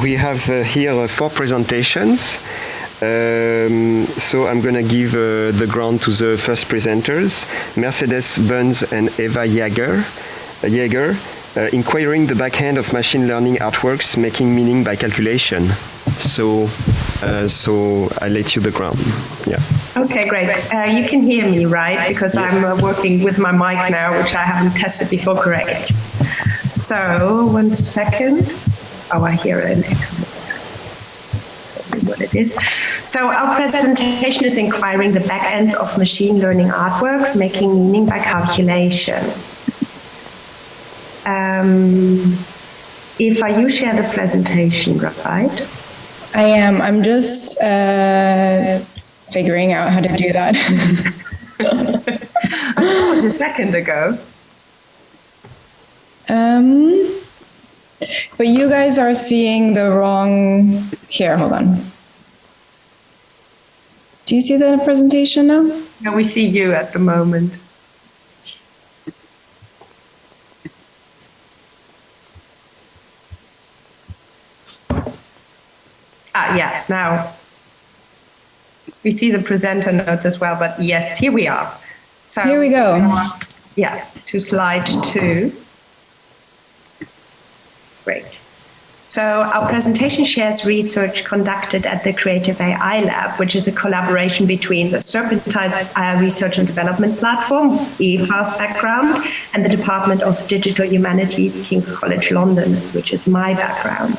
We have here 4 presentations. So I'm going to give the ground to the first presenters, Mercedes Bunz and Eva Jäger. Inquiring the backend of machine learning artworks, making meaning by calculation. So I let you the ground. Yeah. Okay, great. You can hear me, right? Because yes. I'm working with my mic now, which I haven't tested before. Great. So 1 second. Oh, I hear an echo. That's probably what it is. So our presentation is inquiring the backends of machine learning artworks, making meaning by calculation. Eva, you share the presentation, right? I am. I'm just figuring out how to do that. I saw it a second ago. But you guys are seeing the wrong... Here, hold on. Do you see the presentation now? No, we see you at the moment. Yeah, now we see the presenter notes as well, but yes, here we are. So here we go. Yeah, to slide 2. Great. So our presentation shares research conducted at the Creative AI Lab, which is a collaboration between the Serpentine's Research and Development Platform, Eva's background, and the Department of Digital Humanities, King's College London, which is my background.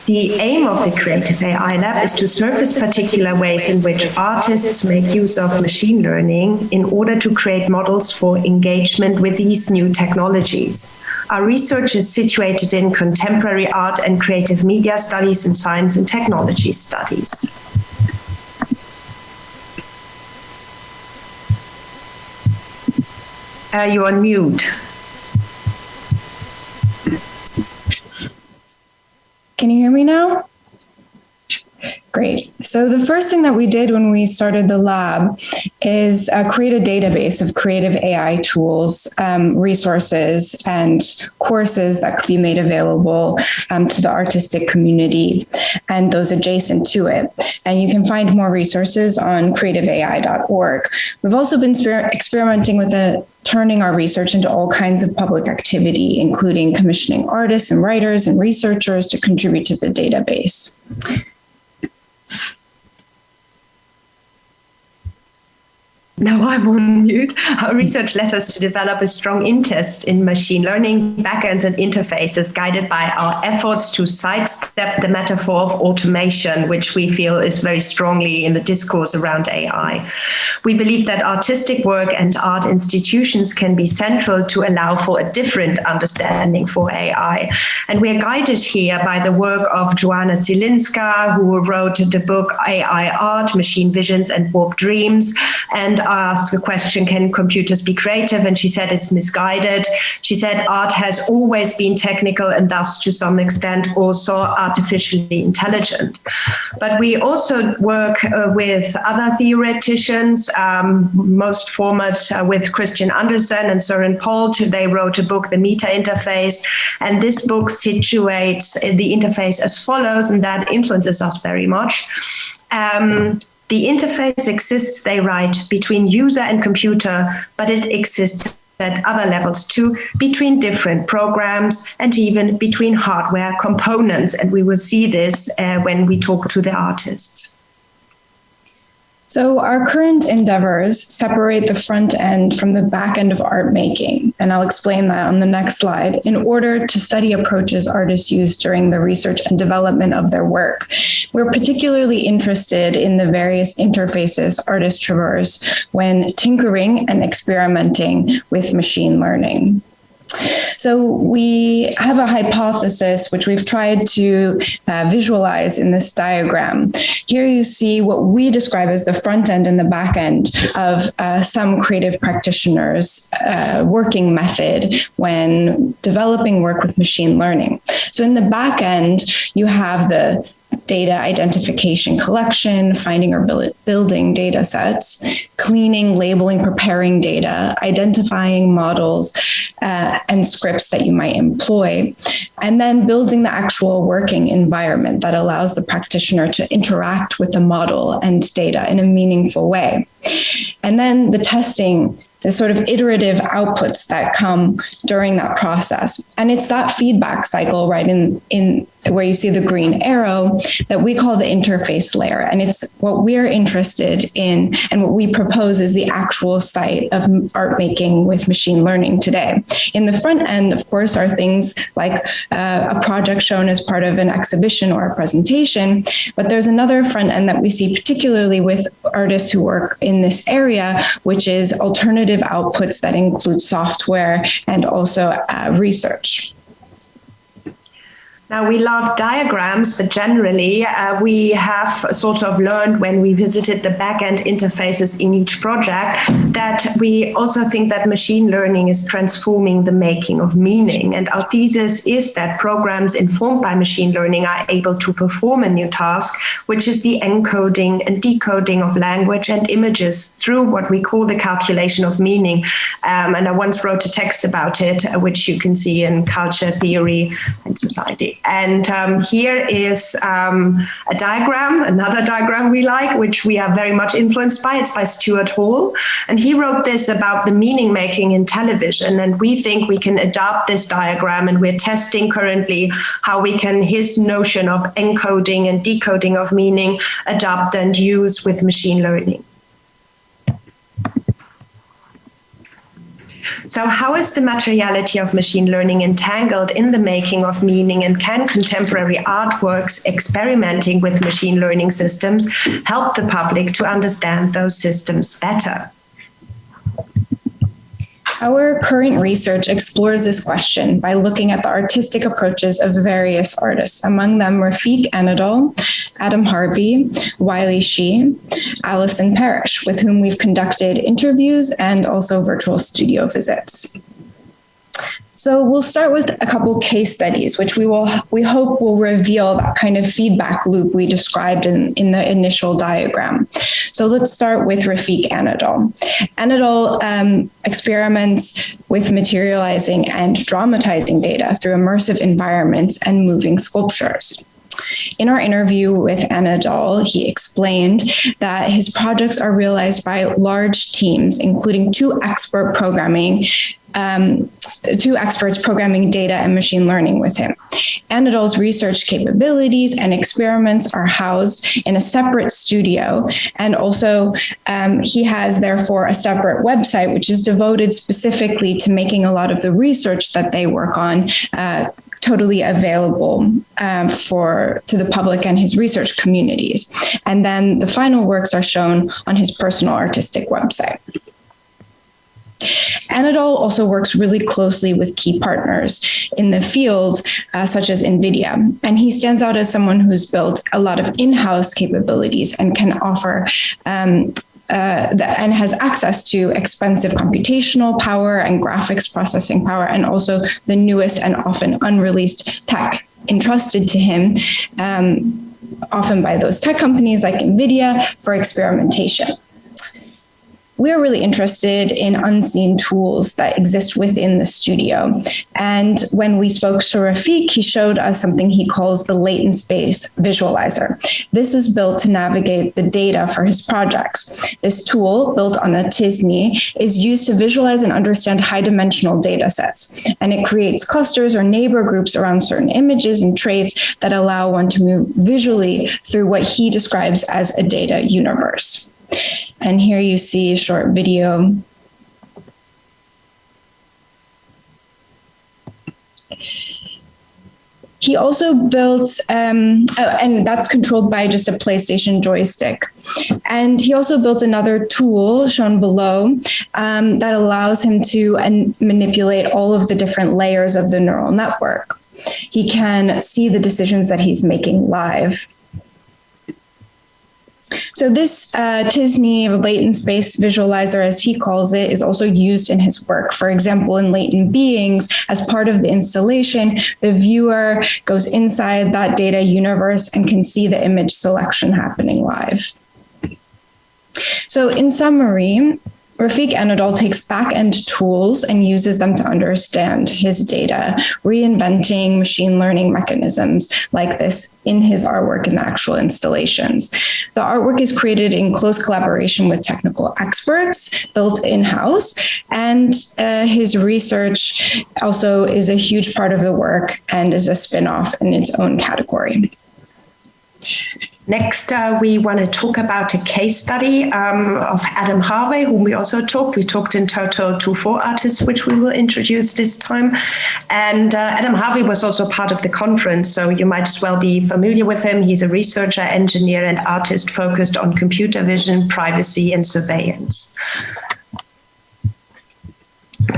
The aim of the Creative AI Lab is to surface particular ways in which artists make use of machine learning in order to create models for engagement with these new technologies. Our research is situated in contemporary art and creative media studies and science and technology studies. You're on mute. Can you hear me now? Great. So the first thing that we did when we started the lab is create a database of creative AI tools, resources, and courses that could be made available to the artistic community and those adjacent to it. And you can find more resources on creativeai.org. We've also been experimenting with turning our research into all kinds of public activity, including commissioning artists and writers and researchers to contribute to the database. Now I'm on mute. Our research led us to develop a strong interest in machine learning, backends, and interfaces, guided by our efforts to sidestep the metaphor of automation, which we feel is very strongly in the discourse around AI. We believe that artistic work and art institutions can be central to allow for a different understanding for AI. And we're guided here by the work of Joanna Zielinska, who wrote the book AI Art, Machine Visions, and Warped Dreams, and asked the question, can computers be creative? And she said it's misguided. She said art has always been technical and thus to some extent also artificially intelligent. But we also work with other theoreticians, most foremost with Christian Andersen and Søren Polt. They wrote a book, The Meta Interface, and this book situates the interface as follows, and that influences us very much. The interface exists, they write, between user and computer, but it exists at other levels too, between different programs and even between hardware components. And we will see this when we talk to the artists. So our current endeavors separate the front end from the back end of art making, and I'll explain that on the next slide, in order to study approaches artists use during the research and development of their work. We're particularly interested in the various interfaces artists traverse when tinkering and experimenting with machine learning. So we have a hypothesis, which we've tried to visualize in this diagram. Here you see what we describe as the front end and the back end of some creative practitioners' working method when developing work with machine learning. So in the back end, you have the data identification collection, finding or building data sets, cleaning, labeling, preparing data, identifying models, and scripts that you might employ, and then building the actual working environment that allows the practitioner to interact with the model and data in a meaningful way. And then the testing, the sort of iterative outputs that come during that process. And it's that feedback cycle right in where you see the green arrow that we call the interface layer. And it's what we're interested in and what we propose is the actual site of art making with machine learning today. In the front end, of course, are things like a project shown as part of an exhibition or a presentation, but there's another front end that we see particularly with artists who work in this area, which is alternative outputs that include software and also research. Now, we love diagrams, but generally we have sort of learned when we visited the back-end interfaces in each project that we also think that machine learning is transforming the making of meaning. And our thesis is that programs informed by machine learning are able to perform a new task, which is the encoding and decoding of language and images through what we call the calculation of meaning. And I once wrote a text about it, which you can see in Culture, Theory, and Society. And here is a diagram, another diagram we like, which we are very much influenced by. It's by Stuart Hall. And he wrote this about the meaning making in television. And we think we can adopt this diagram. And we're testing currently how we can his notion of encoding and decoding of meaning adopt and use with machine learning. So how is the materiality of machine learning entangled in the making of meaning, and can contemporary artworks experimenting with machine learning systems help the public to understand those systems better? Our current research explores this question by looking at the artistic approaches of various artists, among them Rafiq Anadol, Adam Harvey, Wiley Shih, Alison Parrish, with whom we've conducted interviews and also virtual studio visits. So we'll start with a couple case studies, which we hope will reveal that kind of feedback loop we described in the initial diagram. So let's start with Rafiq Anadol. Anadol experiments with materializing and dramatizing data through immersive environments and moving sculptures. In our interview with Anadol, he explained that his projects are realized by large teams, including two experts programming data and machine learning with him. Anadol's research capabilities and experiments are housed in a separate studio, and also he has therefore a separate website which is devoted specifically to making a lot of the research that they work on totally available to the public and his research communities. And then the final works are shown on his personal artistic website. Anadol also works really closely with key partners in the field, such as NVIDIA, and he stands out as someone who's built a lot of in-house capabilities and can offer and has access to expensive computational power and graphics processing power, and also the newest and often unreleased tech entrusted to him, often by those tech companies like NVIDIA, for experimentation. We are really interested in unseen tools that exist within the studio. And when we spoke to Rafiq, he showed us something he calls the latent space visualizer. This is built to navigate the data for his projects. This tool, built on a Tisney, is used to visualize and understand high-dimensional data sets. And it creates clusters or neighbor groups around certain images and traits that allow one to move visually through what he describes as a data universe. And here you see a short video. He also built, and that's controlled by just a PlayStation joystick. And he also built another tool shown below that allows him to manipulate all of the different layers of the neural network. He can see the decisions that he's making live. So this Tisney latent space visualizer, as he calls it, is also used in his work. For example, in Latent Beings, as part of the installation, the viewer goes inside that data universe and can see the image selection happening live. So in summary, Rafiq Anadol takes back-end tools and uses them to understand his data, reinventing machine learning mechanisms like this in his artwork in the actual installations. The artwork is created in close collaboration with technical experts built in-house, and his research also is a huge part of the work and is a spin-off in its own category. Next, we want to talk about a case study of Adam Harvey, whom we also talked. We talked in total to 4 artists, which we will introduce this time. And Adam Harvey was also part of the conference, so you might as well be familiar with him. He's a researcher, engineer, and artist focused on computer vision, privacy, and surveillance.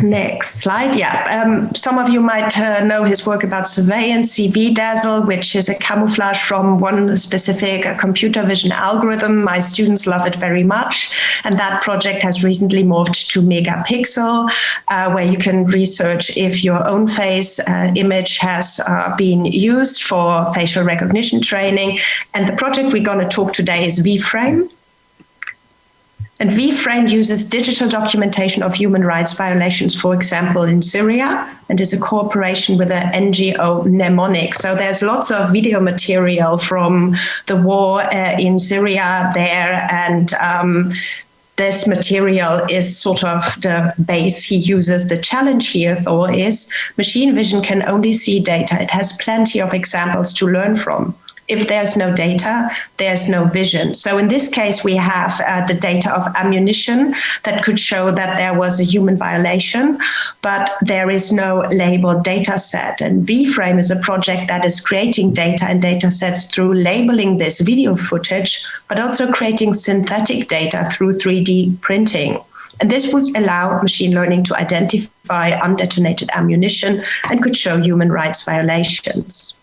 Next slide. Yeah, some of you might know his work about surveillance, CV Dazzle, which is a camouflage from one specific computer vision algorithm. My students love it very much. And that project has recently morphed to Megapixel, where you can research if your own face image has been used for facial recognition training. And the project we're going to talk today is VFrame. And VFrame uses digital documentation of human rights violations, for example, in Syria, and is a cooperation with the NGO Mnemonic. So there's lots of video material from the war in Syria there, and this material is sort of the base he uses. The challenge here, though, is machine vision can only see data. It has plenty of examples to learn from. If there's no data, there's no vision. So in this case, we have the data of ammunition that could show that there was a human violation, but there is no labeled data set. And VFrame is a project that is creating data and data sets through labeling this video footage, but also creating synthetic data through 3D printing. And this would allow machine learning to identify undetonated ammunition and could show human rights violations.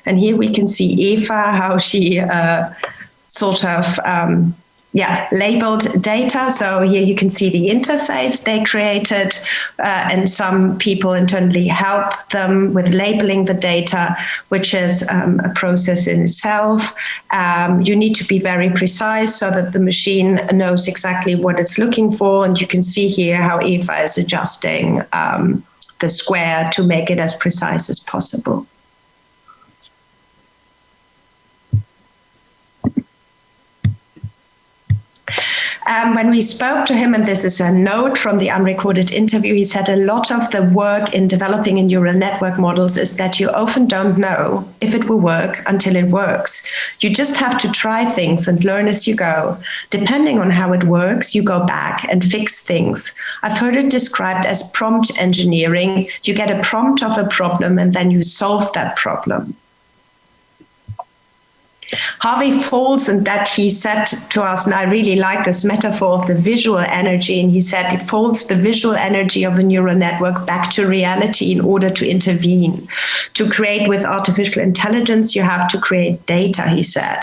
And here we can see Eva, how she labeled data. So here you can see the interface they created, and some people internally help them with labeling the data, which is a process in itself. You need to be very precise so that the machine knows exactly what it's looking for. And you can see here how Eva is adjusting the square to make it as precise as possible. When we spoke to him, and this is a note from the unrecorded interview, he said a lot of the work in developing a neural network models is that you often don't know if it will work until it works. You just have to try things and learn as you go. Depending on how it works, you go back and fix things. I've heard it described as prompt engineering. You get a prompt of a problem and then you solve that problem. Harvey folds, and that he said to us, and I really like this metaphor of the visual energy, and he said it folds the visual energy of a neural network back to reality in order to intervene. To create with artificial intelligence, you have to create data, he said.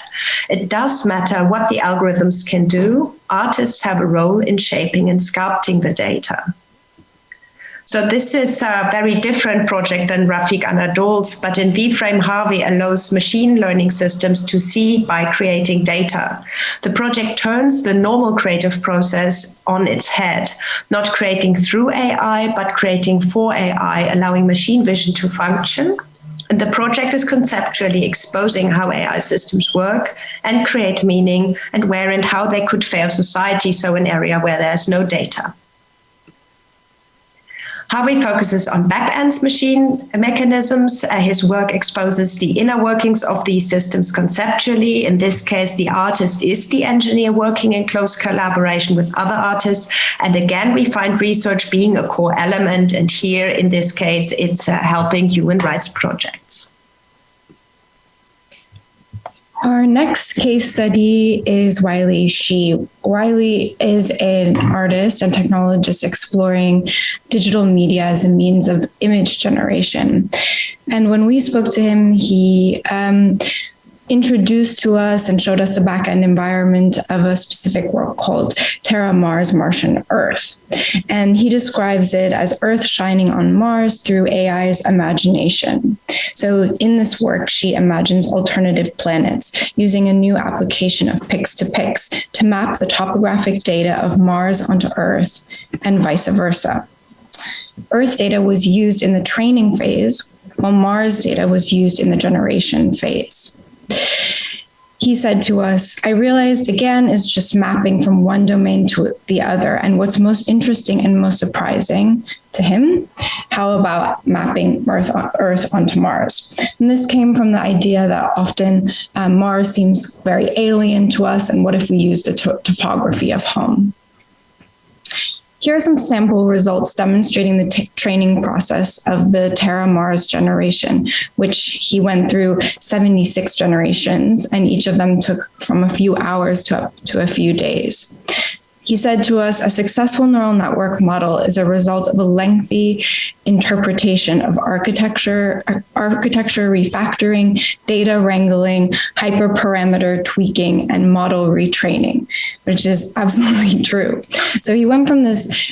It does matter what the algorithms can do. Artists have a role in shaping and sculpting the data. So this is a very different project than Rafiq Anadol's, but in VFrame, Harvey allows machine learning systems to see by creating data. The project turns the normal creative process on its head, not creating through AI, but creating for AI, allowing machine vision to function. And the project is conceptually exposing how AI systems work and create meaning, and where and how they could fail society, so an area where there's no data. Harvey focuses on backends machine mechanisms. His work exposes the inner workings of these systems conceptually. In this case, the artist is the engineer working in close collaboration with other artists. And again, we find research being a core element. And here, in this case, it's helping human rights projects. Our next case study is Wiley Shi. Wiley is an artist and technologist exploring digital media as a means of image generation. And when we spoke to him, he introduced to us and showed us the back-end environment of a specific work called Terra, Mars, Martian, Earth. And he describes it as Earth shining on Mars through AI's imagination. So in this work, she imagines alternative planets using a new application of Pix to map the topographic data of Mars onto Earth and vice versa. Earth data was used in the training phase, while Mars data was used in the generation phase. He said to us, I realized again is just mapping from one domain to the other. And what's most interesting and most surprising to him, how about mapping Earth onto Mars? And this came from the idea that often Mars seems very alien to us. And what if we used the topography of home? Here are some sample results demonstrating the training process of the Terra Mars generation, which he went through 76 generations, and each of them took from a few hours to up to a few days. He said to us, a successful neural network model is a result of a lengthy interpretation of architecture refactoring, data wrangling, hyperparameter tweaking, and model retraining, which is absolutely true. So he went from this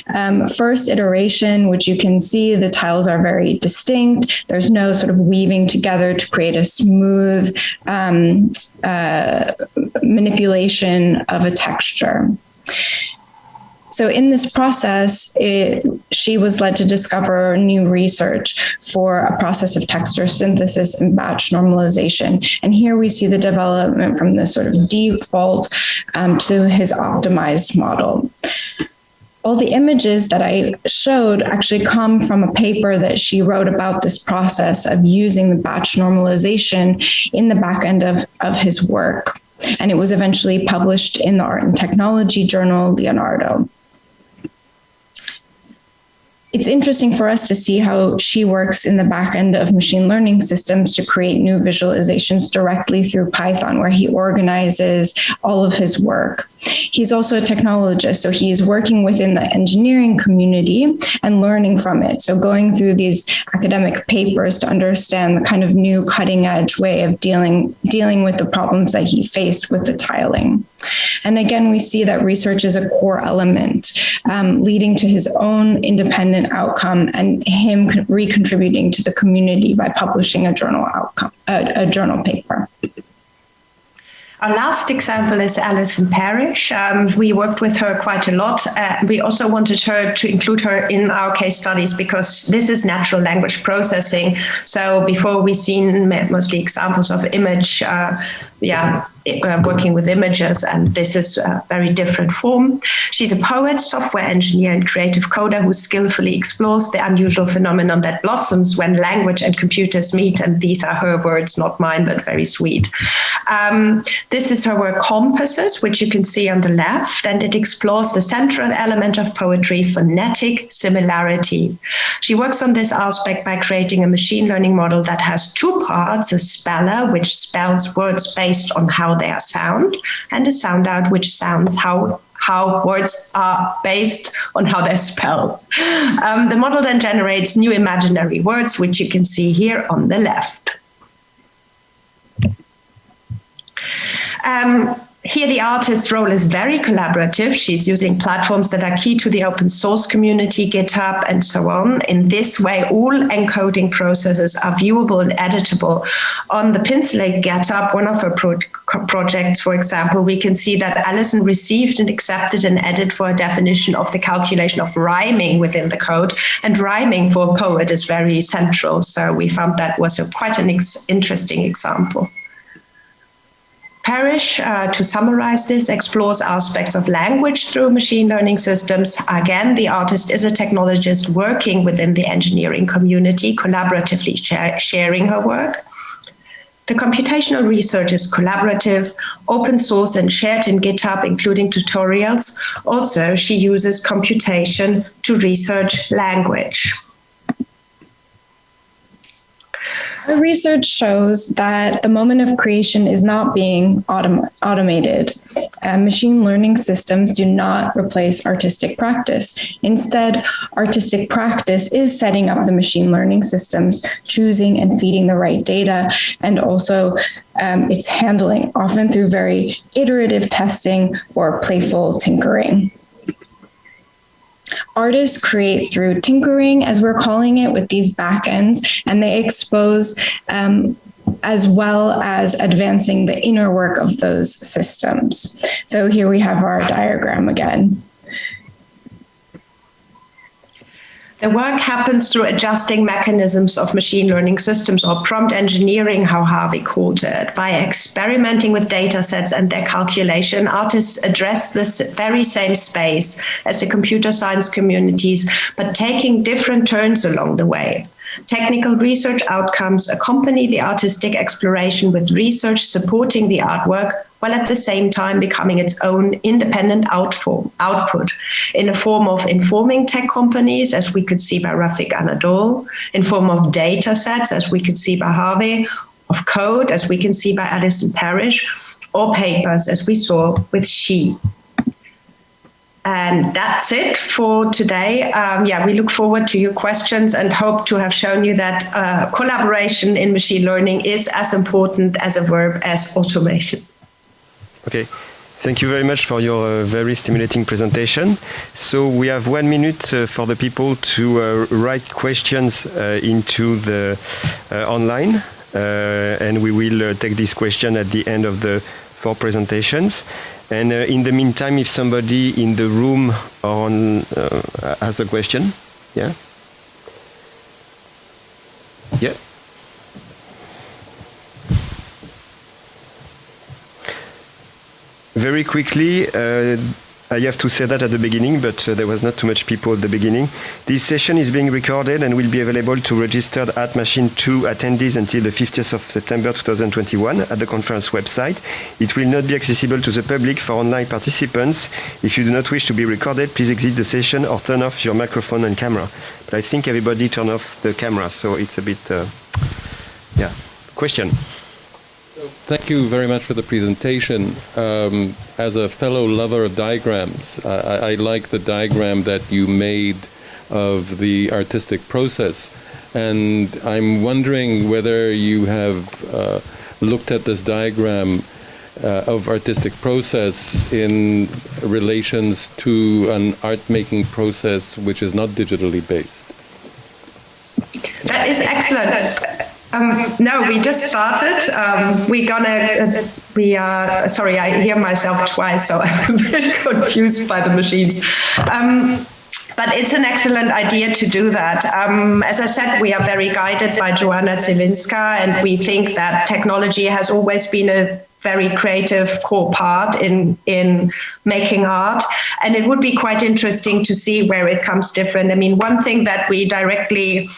first iteration, which you can see the tiles are very distinct. There's no sort of weaving together to create a smooth manipulation of a texture. So in this process, she was led to discover new research for a process of texture synthesis and batch normalization. And here we see the development from this sort of default to his optimized model. All the images that I showed actually come from a paper that she wrote about this process of using the batch normalization in the back end of his work. And it was eventually published in the Art and Technology journal, Leonardo. It's interesting for us to see how she works in the back end of machine learning systems to create new visualizations directly through Python, where he organizes all of his work. He's also a technologist, so he's working within the engineering community and learning from it. So going through these academic papers to understand the kind of new cutting edge way of dealing with the problems that he faced with the tiling. And again, we see that research is a core element, leading to his own independent outcome and him recontributing to the community by publishing a journal paper. Our last example is Alison Parrish. We worked with her quite a lot. We also wanted to include her in our case studies because this is natural language processing. So before we've seen mostly examples of image, working with images, and this is a very different form. She's a poet, software engineer, and creative coder who skillfully explores the unusual phenomenon that blossoms when language and computers meet. And these are her words, not mine, but very sweet. This is her work Compasses, which you can see on the left, and it explores the central element of poetry, phonetic similarity. She works on this aspect by creating a machine learning model that has two parts, a speller, which spells words based on how they sound, and a sound out, which sounds how words are based on how they're spelled. The model then generates new imaginary words, which you can see here on the left. Here, the artist's role is very collaborative. She's using platforms that are key to the open source community, GitHub, and so on. In this way, all encoding processes are viewable and editable. On the Pinslake GitHub, one of her projects, for example, we can see that Alison received and accepted an edit for a definition of the calculation of rhyming within the code. And rhyming for a poet is very central. So we found that was quite an interesting example. Parrish, to summarize this, explores aspects of language through machine learning systems. Again, the artist is a technologist working within the engineering community, collaboratively sharing her work. The computational research is collaborative, open source, and shared in GitHub, including tutorials. Also, she uses computation to research language. Our research shows that the moment of creation is not being automated. Machine learning systems do not replace artistic practice. Instead, artistic practice is setting up the machine learning systems, choosing and feeding the right data, and also its handling, often through very iterative testing or playful tinkering. Artists create through tinkering, as we're calling it, with these backends, and they expose as well as advancing the inner work of those systems. So here we have our diagram again. The work happens through adjusting mechanisms of machine learning systems, or prompt engineering, how Harvey called it. By experimenting with data sets and their calculation, artists address this very same space as the computer science communities, but taking different turns along the way. Technical research outcomes accompany the artistic exploration with research supporting the artwork, while at the same time becoming its own independent output in the form of informing tech companies, as we could see by Rafik Anadol, in form of data sets, as we could see by Harvey, of code, as we can see by Alison Parrish, or papers, as we saw with She. And that's it for today. We look forward to your questions and hope to have shown you that collaboration in machine learning is as important as a verb as automation. Okay, thank you very much for your very stimulating presentation. So we have 1 minute for the people to write questions into the online, and we will take this question at the end of the 4 presentations. And in the meantime, if somebody in the room or on has a question, yeah? Yeah? Very quickly, I have to say that at the beginning, but there was not too much people at the beginning. This session is being recorded and will be available to registered Art Machine 2 attendees until the 50th of September 2021 at the conference website. It will not be accessible to the public for online participants. If you do not wish to be recorded, please exit the session or turn off your microphone and camera. But I think everybody turned off the camera, so it's a bit, Question? Thank you very much for the presentation. As a fellow lover of diagrams, I like the diagram that you made of the artistic process. And I'm wondering whether you have looked at this diagram of artistic process in relations to an art-making process which is not digitally based. That is excellent. No, we just started. Sorry, I hear myself twice, so I'm a bit confused by the machines. But it's an excellent idea to do that. As I said, we are very guided by Joanna Zielinska, and we think that technology has always been a very creative core part in making art. And it would be quite interesting to see where it comes different. I mean, one thing that we directly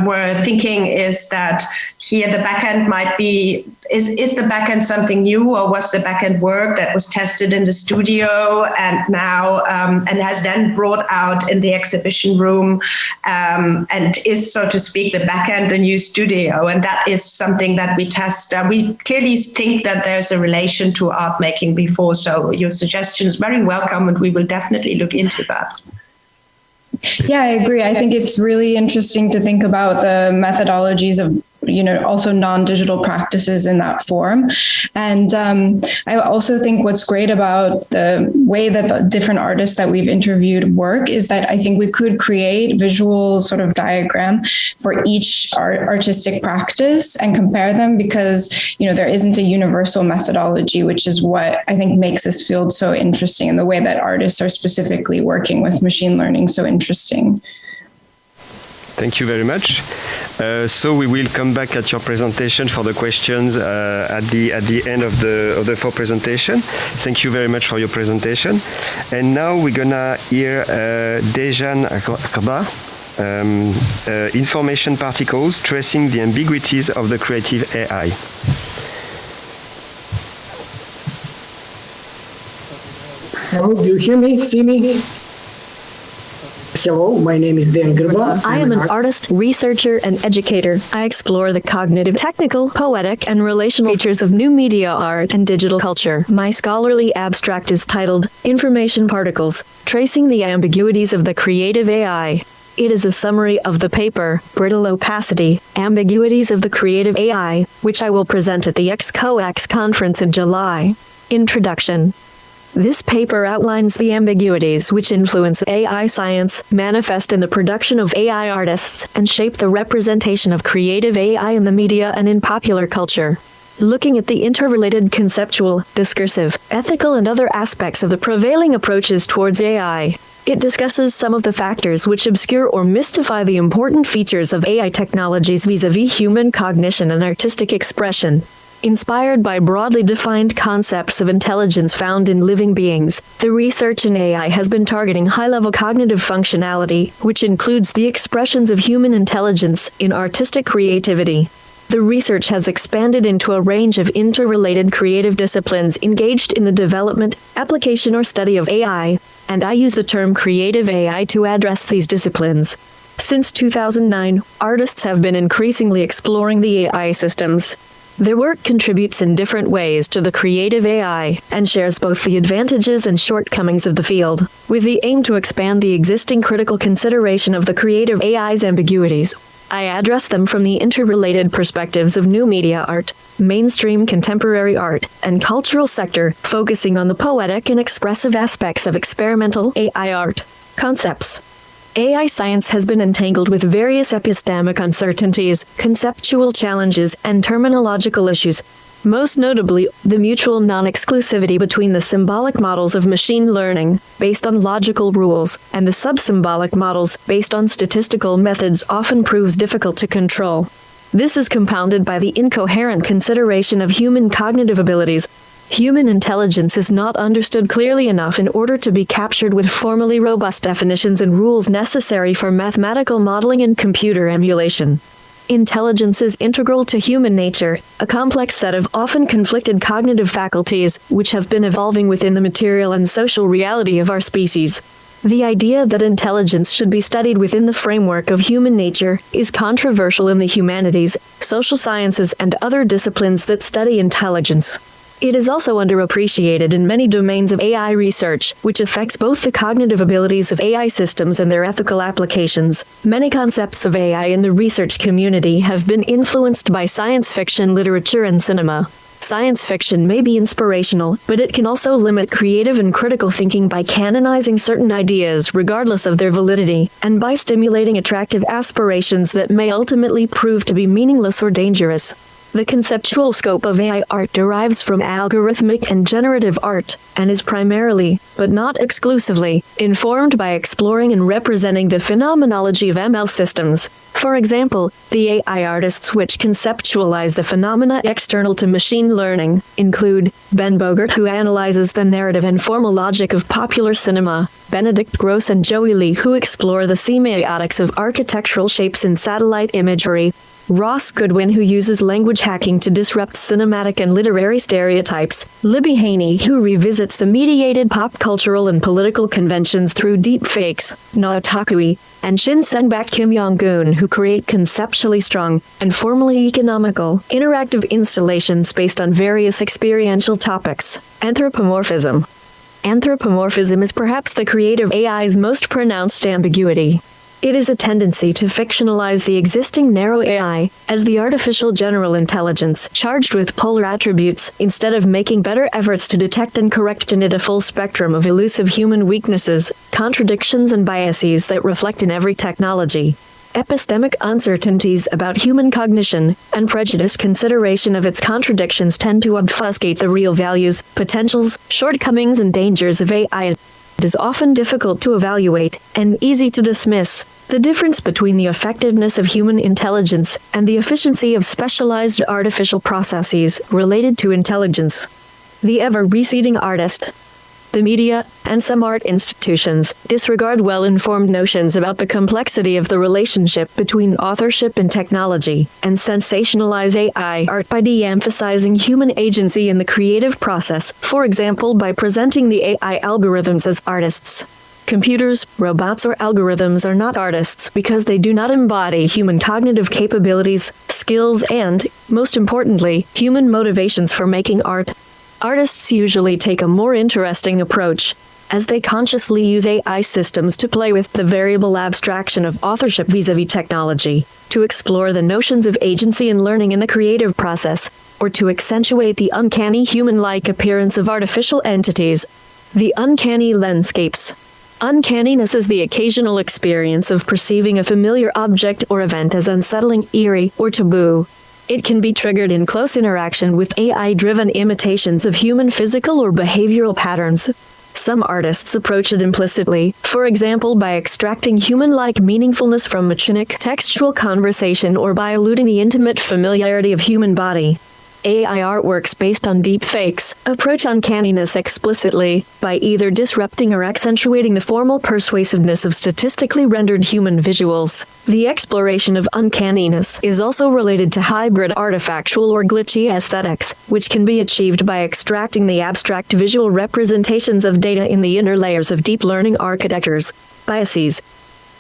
were thinking is that here the backend might be, is the backend something new, or was the backend work that was tested in the studio and now and has then brought out in the exhibition room and is, so to speak, the backend a new studio? And that is something that we test. We clearly think that there's a relation to art making before. So your suggestion is very welcome, and we will definitely look into that. Yeah, I agree. I think it's really interesting to think about the methodologies of, also non-digital practices in that form. And I also think what's great about the way that the different artists that we've interviewed work is that I think we could create visual sort of diagram for each artistic practice and compare them, because, there isn't a universal methodology, which is what I think makes this field so interesting, and the way that artists are specifically working with machine learning so interesting. Thank you very much. So we will come back at your presentation for the questions at the end of the 4 presentation. Thank you very much for your presentation. And now we're gonna hear Dejan Grba, Information Particles, Tracing the Ambiguities of the Creative AI. Hello, do you hear me, see me? Hello, my name is Dejan Grba. I am an artist, researcher, and educator. I explore the cognitive, technical, poetic, and relational features of new media art and digital culture. My scholarly abstract is titled Information Particles, Tracing the Ambiguities of the Creative AI. It is a summary of the paper, Brittle Opacity, Ambiguities of the Creative AI, which I will present at the XCOAX conference in July. Introduction. This paper outlines the ambiguities which influence AI science, manifest in the production of AI artists, and shape the representation of creative AI in the media and in popular culture. Looking at the interrelated conceptual, discursive, ethical and other aspects of the prevailing approaches towards AI, it discusses some of the factors which obscure or mystify the important features of AI technologies vis-à-vis human cognition and artistic expression. Inspired by broadly defined concepts of intelligence found in living beings, the research in AI has been targeting high-level cognitive functionality, which includes the expressions of human intelligence in artistic creativity. The research has expanded into a range of interrelated creative disciplines engaged in the development, application or study of AI, and I use the term creative AI to address these disciplines. Since 2009, artists have been increasingly exploring the AI systems. Their work contributes in different ways to the creative AI and shares both the advantages and shortcomings of the field, with the aim to expand the existing critical consideration of the creative AI's ambiguities. I address them from the interrelated perspectives of new media art, mainstream contemporary art, and cultural sector, focusing on the poetic and expressive aspects of experimental AI art concepts. AI science has been entangled with various epistemic uncertainties, conceptual challenges, and terminological issues, most notably the mutual non-exclusivity between the symbolic models of machine learning, based on logical rules, and the sub-symbolic models, based on statistical methods, often proves difficult to control. This is compounded by the incoherent consideration of human cognitive abilities. Human intelligence is not understood clearly enough in order to be captured with formally robust definitions and rules necessary for mathematical modeling and computer emulation. Intelligence is integral to human nature, a complex set of often conflicted cognitive faculties, which have been evolving within the material and social reality of our species. The idea that intelligence should be studied within the framework of human nature is controversial in the humanities, social sciences, and other disciplines that study intelligence. It is also underappreciated in many domains of AI research, which affects both the cognitive abilities of AI systems and their ethical applications. Many concepts of AI in the research community have been influenced by science fiction literature and cinema. Science fiction may be inspirational, but it can also limit creative and critical thinking by canonizing certain ideas regardless of their validity, and by stimulating attractive aspirations that may ultimately prove to be meaningless or dangerous. The conceptual scope of AI art derives from algorithmic and generative art, and is primarily, but not exclusively, informed by exploring and representing the phenomenology of ML systems. For example, the AI artists which conceptualize the phenomena external to machine learning include Ben Bogert, who analyzes the narrative and formal logic of popular cinema, Benedict Gross and Joey Lee, who explore the semiotics of architectural shapes in satellite imagery, Ross Goodwin, who uses language hacking to disrupt cinematic and literary stereotypes, Libby Haney, who revisits the mediated pop cultural and political conventions through deepfakes, Naotakui, and Shin Sang-bak Kim Yong-gun, who create conceptually strong and formally economical, interactive installations based on various experiential topics. Anthropomorphism. Anthropomorphism is perhaps the creative AI's most pronounced ambiguity. It is a tendency to fictionalize the existing narrow AI as the artificial general intelligence charged with polar attributes, instead of making better efforts to detect and correct in it a full spectrum of elusive human weaknesses, contradictions, and biases that reflect in every technology. Epistemic uncertainties about human cognition and prejudiced consideration of its contradictions tend to obfuscate the real values, potentials, shortcomings, and dangers of AI. It is often difficult to evaluate and easy to dismiss the difference between the effectiveness of human intelligence and the efficiency of specialized artificial processes related to intelligence. The ever-receding artist, the media, and some art institutions disregard well-informed notions about the complexity of the relationship between authorship and technology, and sensationalize AI art by de-emphasizing human agency in the creative process, for example by presenting the AI algorithms as artists. Computers, robots, or algorithms are not artists because they do not embody human cognitive capabilities, skills, and, most importantly, human motivations for making art. Artists usually take a more interesting approach. as they consciously use AI systems to play with the variable abstraction of authorship vis-a-vis technology, to explore the notions of agency and learning in the creative process, or to accentuate the uncanny human-like appearance of artificial entities. The uncanny landscapes. Uncanniness is the occasional experience of perceiving a familiar object or event as unsettling, eerie, or taboo. It can be triggered in close interaction with AI-driven imitations of human physical or behavioral patterns. Some artists approach it implicitly, for example by extracting human-like meaningfulness from machinic textual conversation or by eluding the intimate familiarity of human body. AI artworks based on deepfakes approach uncanniness explicitly by either disrupting or accentuating the formal persuasiveness of statistically rendered human visuals. The exploration of uncanniness is also related to hybrid artifactual or glitchy aesthetics, which can be achieved by extracting the abstract visual representations of data in the inner layers of deep learning architectures. Biases.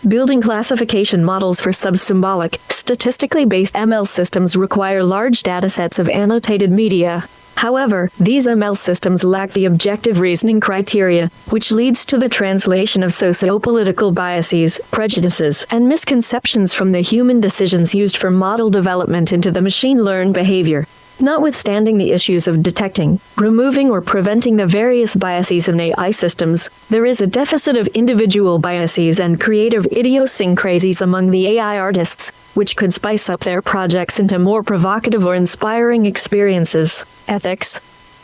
Building classification models for subsymbolic, statistically based ML systems require large datasets of annotated media. However, these ML systems lack the objective reasoning criteria, which leads to the translation of sociopolitical biases, prejudices, and misconceptions from the human decisions used for model development into the machine-learned behavior. Notwithstanding the issues of detecting, removing, or preventing the various biases in AI systems, there is a deficit of individual biases and creative idiosyncrasies among the AI artists, which could spice up their projects into more provocative or inspiring experiences. Ethics.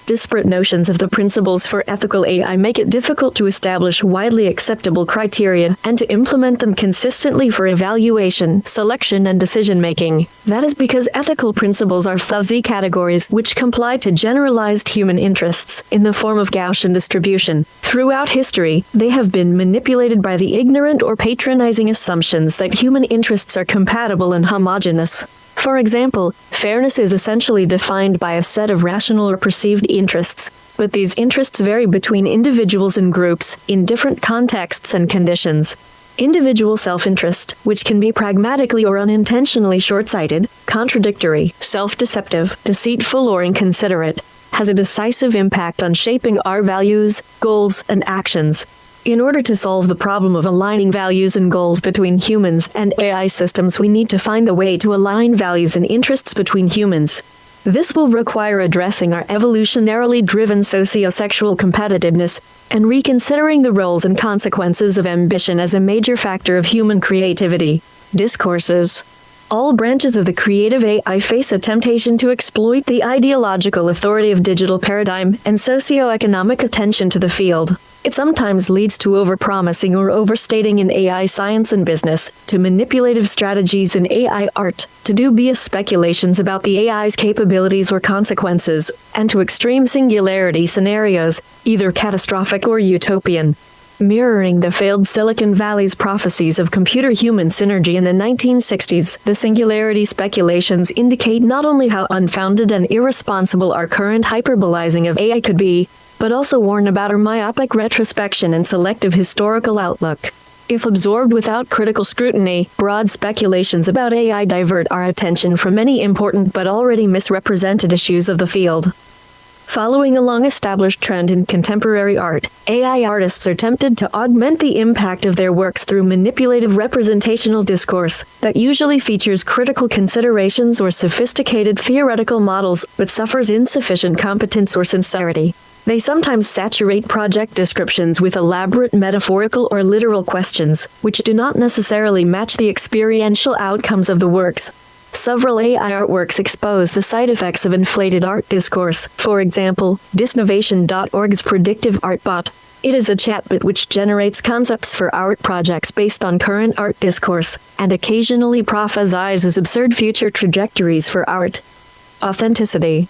Disparate notions of the principles for ethical AI make it difficult to establish widely acceptable criteria and to implement them consistently for evaluation, selection, and decision-making. That is because ethical principles are fuzzy categories which comply to generalized human interests in the form of Gaussian distribution. Throughout history, they have been manipulated by the ignorant or patronizing assumptions that human interests are compatible and homogeneous. For example, fairness is essentially defined by a set of rational or perceived interests, but these interests vary between individuals and groups in different contexts and conditions. Individual self-interest, which can be pragmatically or unintentionally short-sighted, contradictory, self-deceptive, deceitful, or inconsiderate, has a decisive impact on shaping our values, goals, and actions. In order to solve the problem of aligning values and goals between humans and AI systems, we need to find the way to align values and interests between humans. This will require addressing our evolutionarily driven sociosexual competitiveness and reconsidering the roles and consequences of ambition as a major factor of human creativity. Discourses. All branches of the creative AI face a temptation to exploit the ideological authority of digital paradigm and socioeconomic attention to the field. It sometimes leads to overpromising or overstating in AI science and business, to manipulative strategies in AI art, to dubious speculations about the AI's capabilities or consequences, and to extreme singularity scenarios, either catastrophic or utopian. Mirroring the failed Silicon Valley's prophecies of computer-human synergy in the 1960s, the singularity speculations indicate not only how unfounded and irresponsible our current hyperbolizing of AI could be, but also warn about our myopic retrospection and selective historical outlook. If absorbed without critical scrutiny, broad speculations about AI divert our attention from many important but already misrepresented issues of the field. Following a long-established trend in contemporary art, AI artists are tempted to augment the impact of their works through manipulative representational discourse that usually features critical considerations or sophisticated theoretical models but suffers insufficient competence or sincerity. They sometimes saturate project descriptions with elaborate metaphorical or literal questions, which do not necessarily match the experiential outcomes of the works. Several AI artworks expose the side effects of inflated art discourse. For example, Disnovation.org's predictive art bot. It is a chatbot which generates concepts for art projects based on current art discourse, and occasionally prophesizes absurd future trajectories for art. Authenticity.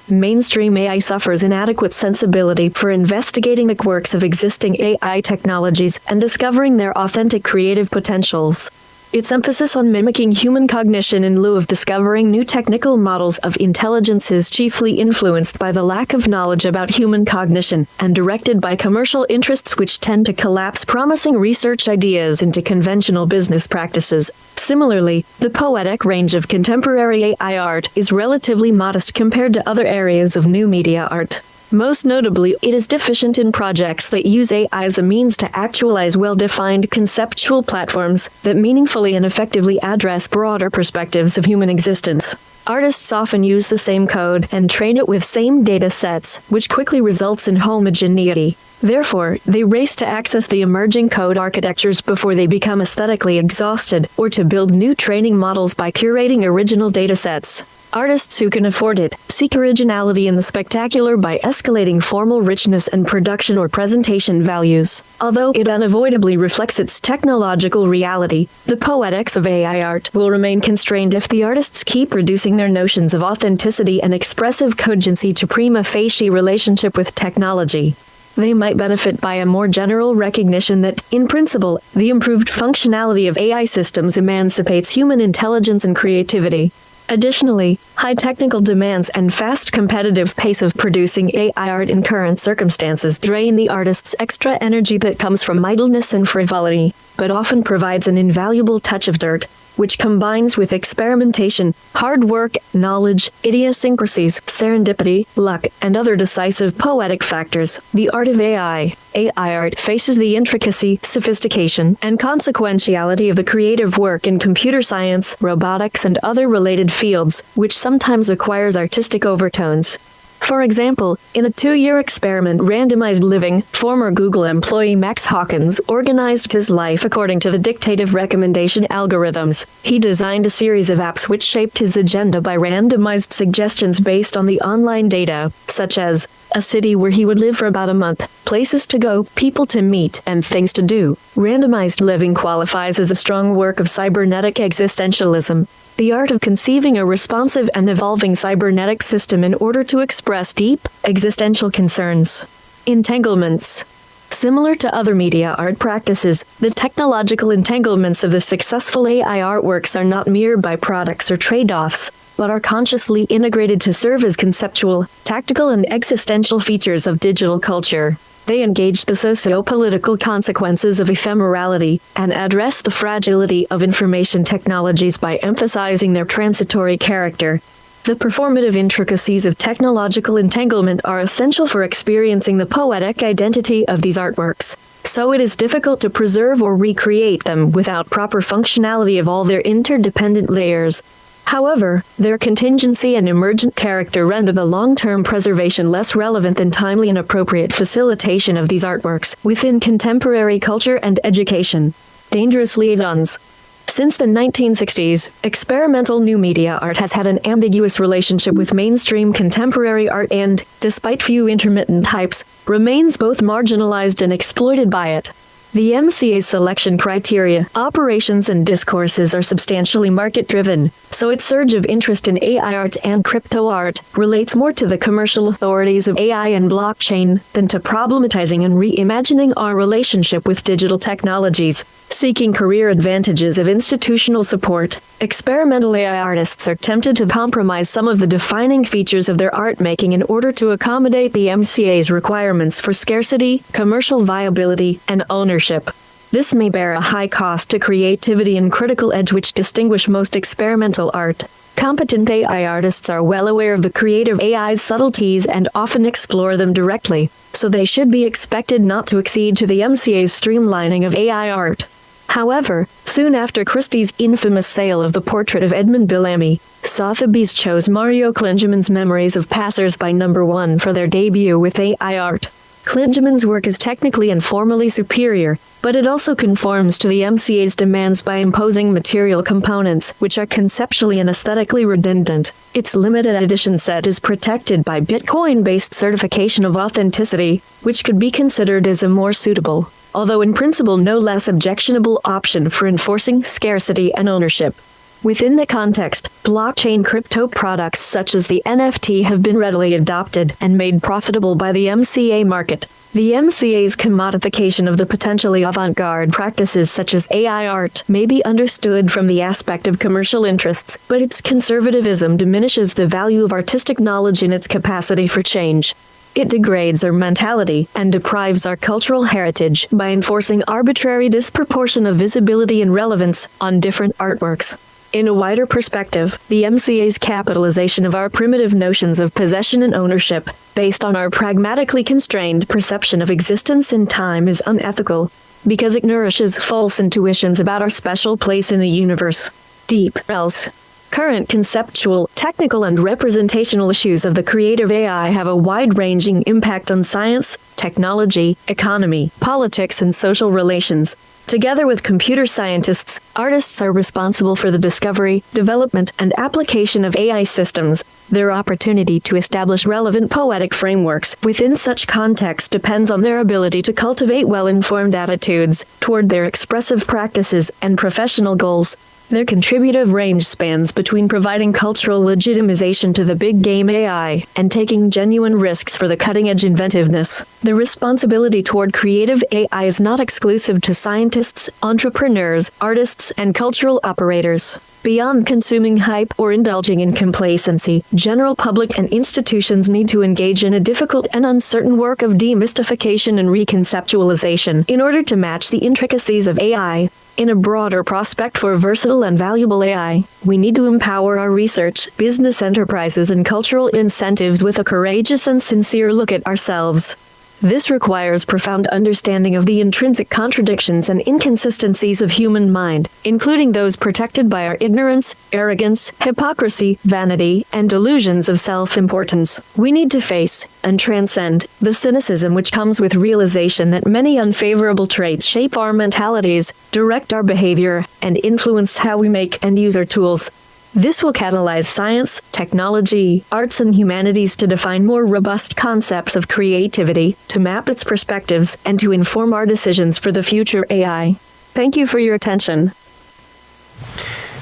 Mainstream AI suffers inadequate sensibility for investigating the quirks of existing AI technologies and discovering their authentic creative potentials. Its emphasis on mimicking human cognition in lieu of discovering new technical models of intelligence is chiefly influenced by the lack of knowledge about human cognition and directed by commercial interests which tend to collapse promising research ideas into conventional business practices. Similarly, the poetic range of contemporary AI art is relatively modest compared to other areas of new media art. Most notably, it is deficient in projects that use AI as a means to actualize well-defined conceptual platforms that meaningfully and effectively address broader perspectives of human existence. Artists often use the same code and train it with same data sets, which quickly results in homogeneity. Therefore, they race to access the emerging code architectures before they become aesthetically exhausted, or to build new training models by curating original datasets. Artists who can afford it seek originality in the spectacular by escalating formal richness and production or presentation values. Although it unavoidably reflects its technological reality, the poetics of AI art will remain constrained if the artists keep reducing their notions of authenticity and expressive cogency to prima facie relationship with technology. They might benefit by a more general recognition that, in principle, the improved functionality of AI systems emancipates human intelligence and creativity. Additionally, high technical demands and fast competitive pace of producing AI art in current circumstances drain the artist's extra energy that comes from idleness and frivolity, but often provides an invaluable touch of dirt, which combines with experimentation, hard work, knowledge, idiosyncrasies, serendipity, luck, and other decisive poetic factors. The art of AI art faces the intricacy, sophistication, and consequentiality of the creative work in computer science, robotics, and other related fields, which sometimes acquires artistic overtones. For example, in a 2-year experiment, randomized living, former Google employee Max Hawkins organized his life according to the dictative recommendation algorithms. He designed a series of apps which shaped his agenda by randomized suggestions based on the online data, such as a city where he would live for about a month, places to go, people to meet, and things to do. Randomized living qualifies as a strong work of cybernetic existentialism, the art of conceiving a responsive and evolving cybernetic system in order to express deep, existential concerns. Entanglements. Similar to other media art practices, the technological entanglements of the successful AI artworks are not mere byproducts or trade-offs, but are consciously integrated to serve as conceptual, tactical, and existential features of digital culture. They engage the socio-political consequences of ephemerality and address the fragility of information technologies by emphasizing their transitory character. The performative intricacies of technological entanglement are essential for experiencing the poetic identity of these artworks, so it is difficult to preserve or recreate them without proper functionality of all their interdependent layers. However, their contingency and emergent character render the long-term preservation less relevant than timely and appropriate facilitation of these artworks within contemporary culture and education. Dangerous liaisons. Since the 1960s, experimental new media art has had an ambiguous relationship with mainstream contemporary art and, despite few intermittent types, remains both marginalized and exploited by it. The MCA's selection criteria, operations, and discourses are substantially market-driven, so its surge of interest in AI art and crypto art relates more to the commercial authorities of AI and blockchain than to problematizing and reimagining our relationship with digital technologies. Seeking career advantages of institutional support, experimental AI artists are tempted to compromise some of the defining features of their art making in order to accommodate the MCA's requirements for scarcity, commercial viability, and ownership. This may bear a high cost to creativity and critical edge which distinguish most experimental art. Competent AI artists are well aware of the creative AI's subtleties and often explore them directly, so they should be expected not to accede to the MCA's streamlining of AI art. However, soon after Christie's infamous sale of the portrait of Edmund Bellamy, Sotheby's chose Mario Klingemann's Memories of Passers-by No. 1 for their debut with AI art. Klingemann's work is technically and formally superior, but it also conforms to the MCA's demands by imposing material components which are conceptually and aesthetically redundant. Its limited edition set is protected by Bitcoin-based certification of authenticity, which could be considered as a more suitable, although in principle no less objectionable option for enforcing scarcity and ownership. Within the context, blockchain crypto products such as the NFT have been readily adopted and made profitable by the MCA market. The MCA's commodification of the potentially avant-garde practices such as AI art may be understood from the aspect of commercial interests, but its conservatism diminishes the value of artistic knowledge in its capacity for change. It degrades our mentality and deprives our cultural heritage by enforcing arbitrary disproportion of visibility and relevance on different artworks. In a wider perspective, the MCA's capitalization of our primitive notions of possession and ownership, based on our pragmatically constrained perception of existence and time, is unethical, because it nourishes false intuitions about our special place in the universe. Deep else. Current conceptual, technical, and representational issues of the creative AI have a wide-ranging impact on science, technology, economy, politics, and social relations. Together with computer scientists, artists are responsible for the discovery, development, and application of AI systems. Their opportunity to establish relevant poetic frameworks within such context depends on their ability to cultivate well-informed attitudes toward their expressive practices and professional goals. Their contributive range spans between providing cultural legitimization to the big game AI and taking genuine risks for the cutting-edge inventiveness. The responsibility toward creative AI is not exclusive to scientists, entrepreneurs, artists, and cultural operators. Beyond consuming hype or indulging in complacency, general public and institutions need to engage in a difficult and uncertain work of demystification and reconceptualization in order to match the intricacies of AI. In a broader prospect for versatile and valuable AI, we need to empower our research, business enterprises, and cultural incentives with a courageous and sincere look at ourselves. This requires profound understanding of the intrinsic contradictions and inconsistencies of human mind, including those protected by our ignorance, arrogance, hypocrisy, vanity, and delusions of self-importance. We need to face and transcend the cynicism which comes with realization that many unfavorable traits shape our mentalities, direct our behavior, and influence how we make and use our tools. This will catalyze science, technology, arts, and humanities to define more robust concepts of creativity, to map its perspectives, and to inform our decisions for the future AI. Thank you for your attention.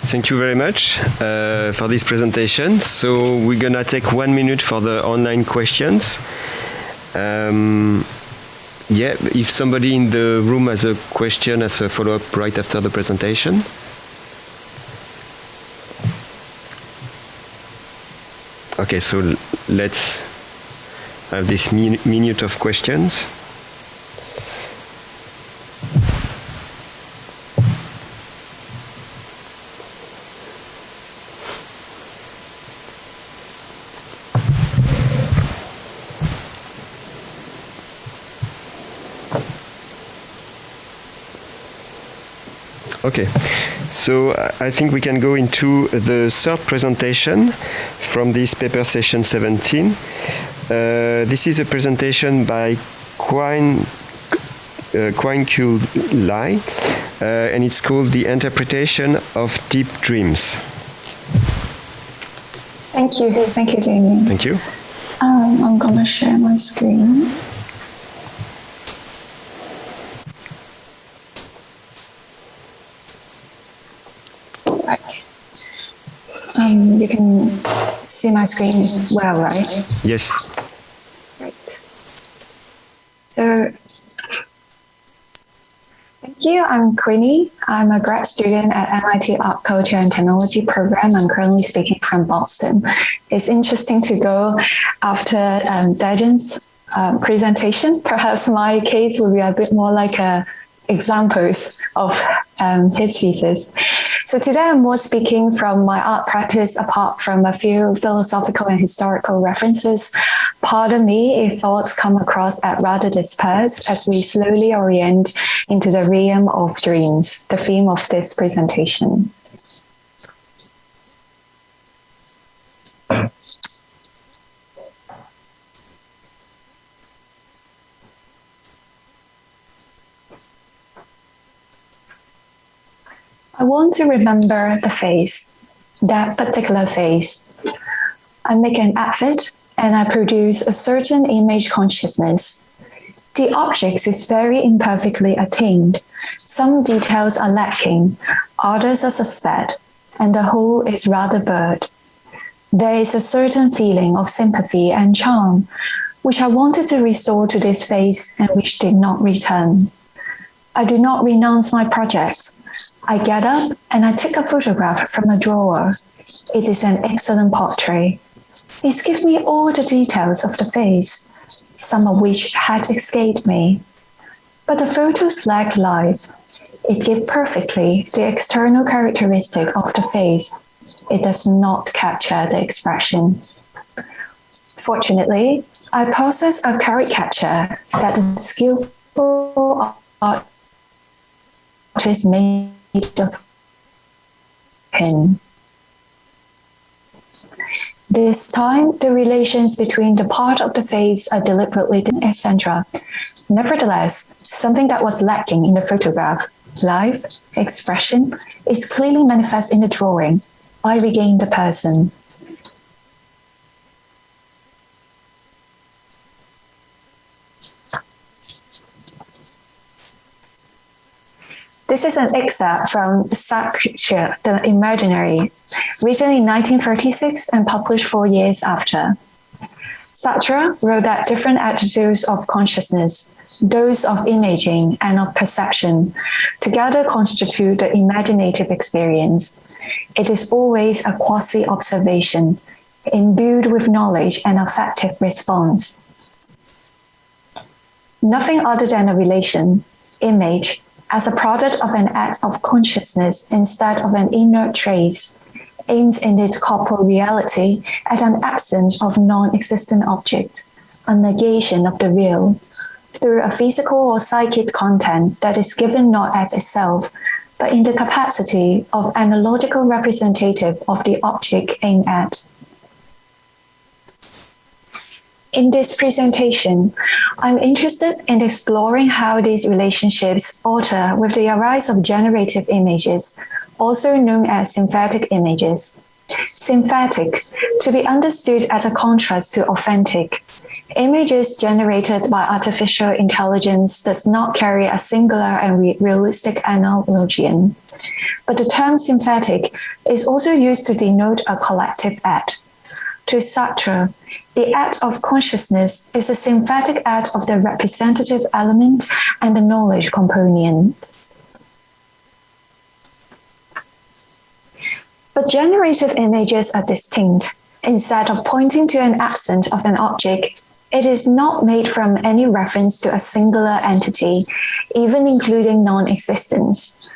Thank you very much for this presentation. So we're gonna take 1 minute for the online questions. If somebody in the room has a question as a follow-up right after the presentation. Okay, so let's have this minute of questions. Okay, so I think we can go into the third presentation from this paper session 17. This is a presentation by Kwan Q Li, and it's called The Interpretation of Deep Dreams. Thank you, Damien. Thank you. I'm gonna share my screen. You can see my screen well, right? Yes. Right. So, thank you. I'm Queenie. I'm a grad student at MIT Art, Culture and Technology program. I'm currently speaking from Boston. It's interesting to go after Dejan's presentation. Perhaps my case will be a bit more like examples of his thesis. So today I'm more speaking from my art practice apart from a few philosophical and historical references. Pardon me if thoughts come across as rather dispersed as we slowly orient into the realm of dreams, the theme of this presentation. I want to remember the face, that particular face. I make an effort and I produce a certain image consciousness. The object is very imperfectly attained. Some details are lacking, others are suspect, and the whole is rather blurred. There is a certain feeling of sympathy and charm, which I wanted to restore to this face and which did not return. I do not renounce my project. I get up and I take a photograph from a drawer. It is an excellent portrait. It gives me all the details of the face, some of which had escaped me. But the photos lack life. It gives perfectly the external characteristic of the face. It does not capture the expression. Fortunately, I possess a caricature that the skillful artist made of him. This time, the relations between the part of the face are deliberately etc. Nevertheless, something that was lacking in the photograph, life, expression, is clearly manifest in the drawing. I regain the person. This is an excerpt from Sartre, The Imaginary, written in 1936 and published 4 years after. Sartre wrote that different attitudes of consciousness, those of imaging and of perception, together constitute the imaginative experience. It is always a quasi-observation, imbued with knowledge and affective response. Nothing other than a relation, image, as a product of an act of consciousness instead of an inert trace, aims in its corporeality at an absence of non-existent object, a negation of the real, through a physical or psychic content that is given not as itself, but in the capacity of analogical representative of the object aimed at. In this presentation, I'm interested in exploring how these relationships alter with the arise of generative images, also known as synthetic images. Synthetic, to be understood as a contrast to authentic. Images generated by artificial intelligence does not carry a singular and realistic analogion. But the term synthetic is also used to denote a collective act. To Sartre, the act of consciousness is a synthetic act of the representative element and the knowledge component. But generative images are distinct. Instead of pointing to an absence of an object, it is not made from any reference to a singular entity, even including non-existence.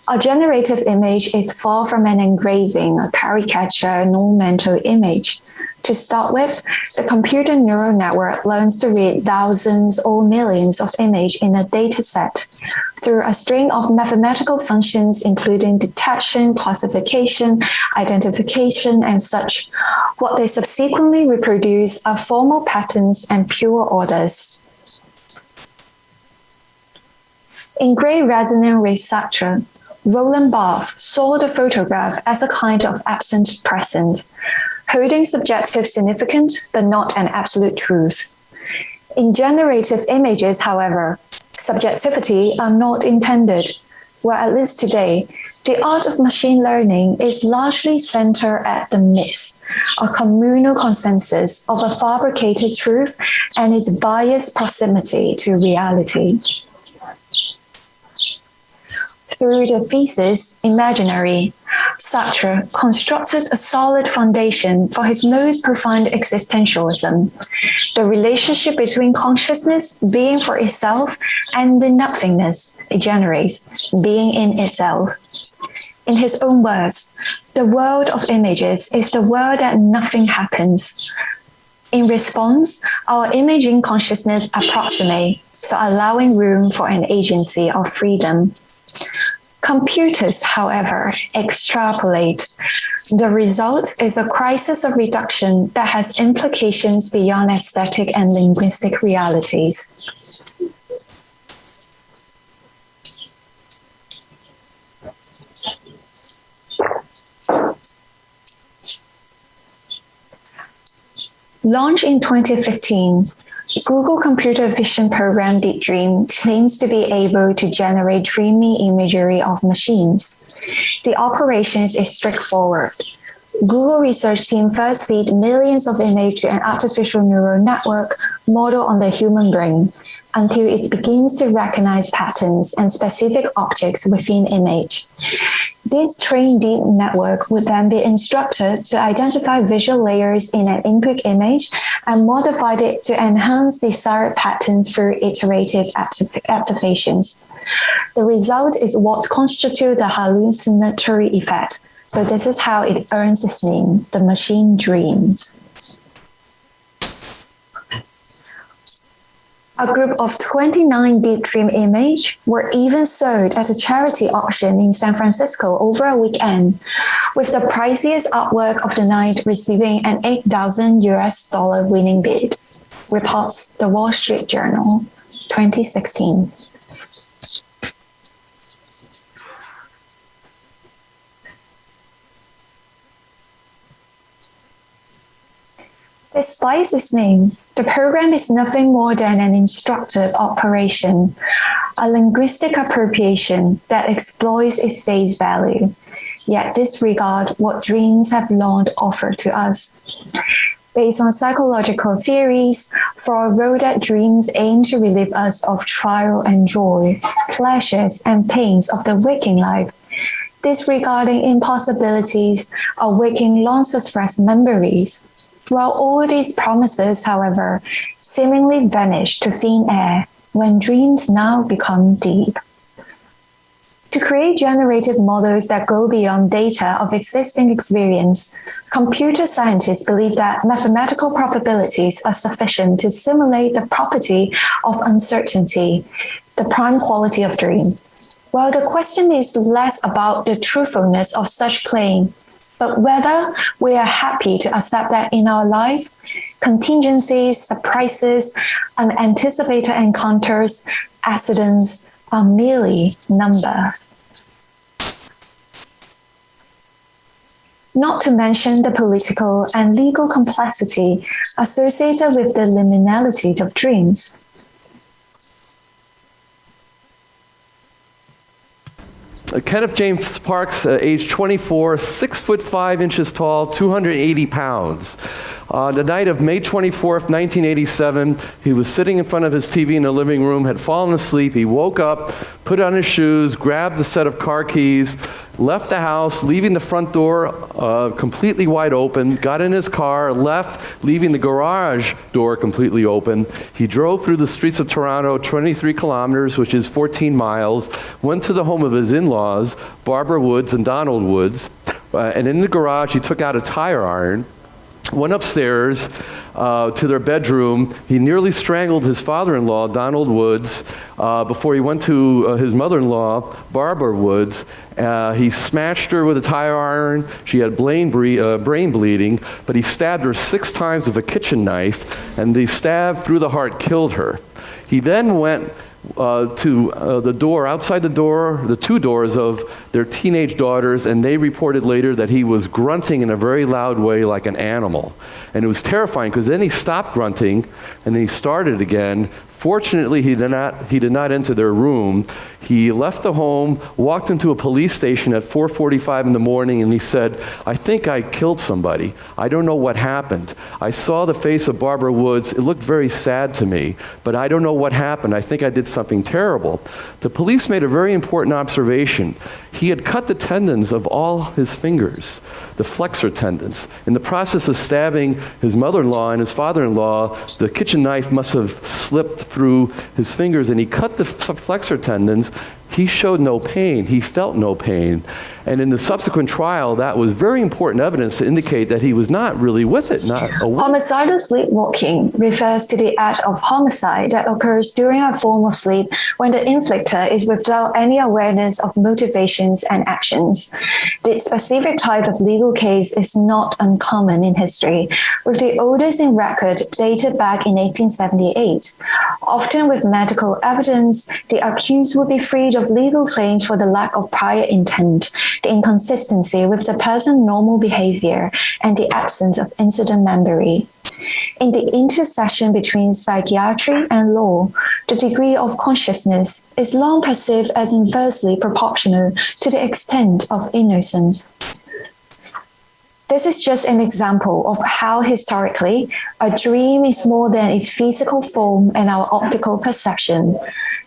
A generative image is far from an engraving, a caricature, nor mental image. To start with, the computer neural network learns to read thousands or millions of images in a dataset through a string of mathematical functions including detection, classification, identification, and such. What they subsequently reproduce are formal patterns and pure orders. In great resonance with Sartre, Roland Barthes saw the photograph as a kind of absent present, holding subjective significance but not an absolute truth. In generative images, however, subjectivity are not intended, where at least today, the art of machine learning is largely centered at the myth, a communal consensus of a fabricated truth and its biased proximity to reality. Through the thesis Imaginary, Sartre constructed a solid foundation for his most profound existentialism, the relationship between consciousness, being for itself, and the nothingness it generates, being in itself. In his own words, the world of images is the world that nothing happens. In response, our imaging consciousness approximates, so allowing room for an agency of freedom. Computers, however, extrapolate. The result is a crisis of reduction that has implications beyond aesthetic and linguistic realities. Launched in 2015, Google computer vision program Deep Dream claims to be able to generate dreamy imagery of machines. The operations is straightforward. Google research team first feed millions of images to an artificial neural network model on the human brain until it begins to recognize patterns and specific objects within image. This trained deep network would then be instructed to identify visual layers in an input image and modified it to enhance desired patterns through iterative activations. The result is what constitutes the hallucinatory effect. So this is how it earns its name, the machine dreams. A group of 29 deep dream images were even sold at a charity auction in San Francisco over a weekend, with the priciest artwork of the night receiving an $8,000 winning bid, reports the Wall Street Journal, 2016. Despite its name, the program is nothing more than an instructive operation, a linguistic appropriation that exploits its face value, yet disregard what dreams have long offered to us. Based on psychological theories, for a role that dreams aim to relieve us of trial and joy, pleasures and pains of the waking life, disregarding impossibilities, awaking long-suppressed memories. While all these promises, however, seemingly vanish to thin air when dreams now become deep. To create generative models that go beyond data of existing experience, computer scientists believe that mathematical probabilities are sufficient to simulate the property of uncertainty, the prime quality of dream. While the question is less about the truthfulness of such claim, but whether we are happy to accept that in our life, contingencies, surprises, unanticipated encounters, accidents are merely numbers. Not to mention the political and legal complexity associated with the liminality of dreams. Kenneth James Parks, age 24, 6'5" tall, 280 pounds. The night of May 24th, 1987, he was sitting in front of his TV in the living room, had fallen asleep. He woke up, put on his shoes, grabbed the set of car keys, left the house, leaving the front door completely wide open, got in his car, left, leaving the garage door completely open. He drove through the streets of Toronto, 23 kilometers, which is 14 miles, went to the home of his in-laws, Barbara Woods and Donald Woods, and in the garage he took out a tire iron, went upstairs to their bedroom. He nearly strangled his father-in-law, Donald Woods, before he went to his mother-in-law, Barbara Woods. He smashed her with a tire iron. She had brain bleeding, but he stabbed her 6 times with a kitchen knife, and the stab through the heart killed her. He then went to the door, outside the door, the 2 doors of their teenage daughters, and they reported later that he was grunting in a very loud way like an animal. And it was terrifying because then he stopped grunting and then he started again. Fortunately, he did not enter their room. He left the home, walked into a police station at 4:45 in the morning, and he said, "I think I killed somebody. I don't know what happened. I saw the face of Barbara Woods. It looked very sad to me, but I don't know what happened. I think I did something terrible." The police made a very important observation. He had cut the tendons of all his fingers, the flexor tendons. In the process of stabbing his mother-in-law and his father-in-law, the kitchen knife must have slipped through his fingers, and he cut the flexor tendons. He showed no pain. He felt no pain. And in the subsequent trial, that was very important evidence to indicate that he was not really with it, not aware. Homicidal sleepwalking refers to the act of homicide that occurs during a form of sleep when the inflictor is without any awareness of motivations and actions. The specific type of legal case is not uncommon in history, with the oldest in record dated back in 1878. Often with medical evidence, the accused would be freed of legal claims for the lack of prior intent, the inconsistency with the person's normal behavior, and the absence of incident memory. In the intersection between psychiatry and law, the degree of consciousness is long perceived as inversely proportional to the extent of innocence. This is just an example of how historically a dream is more than its physical form and our optical perception.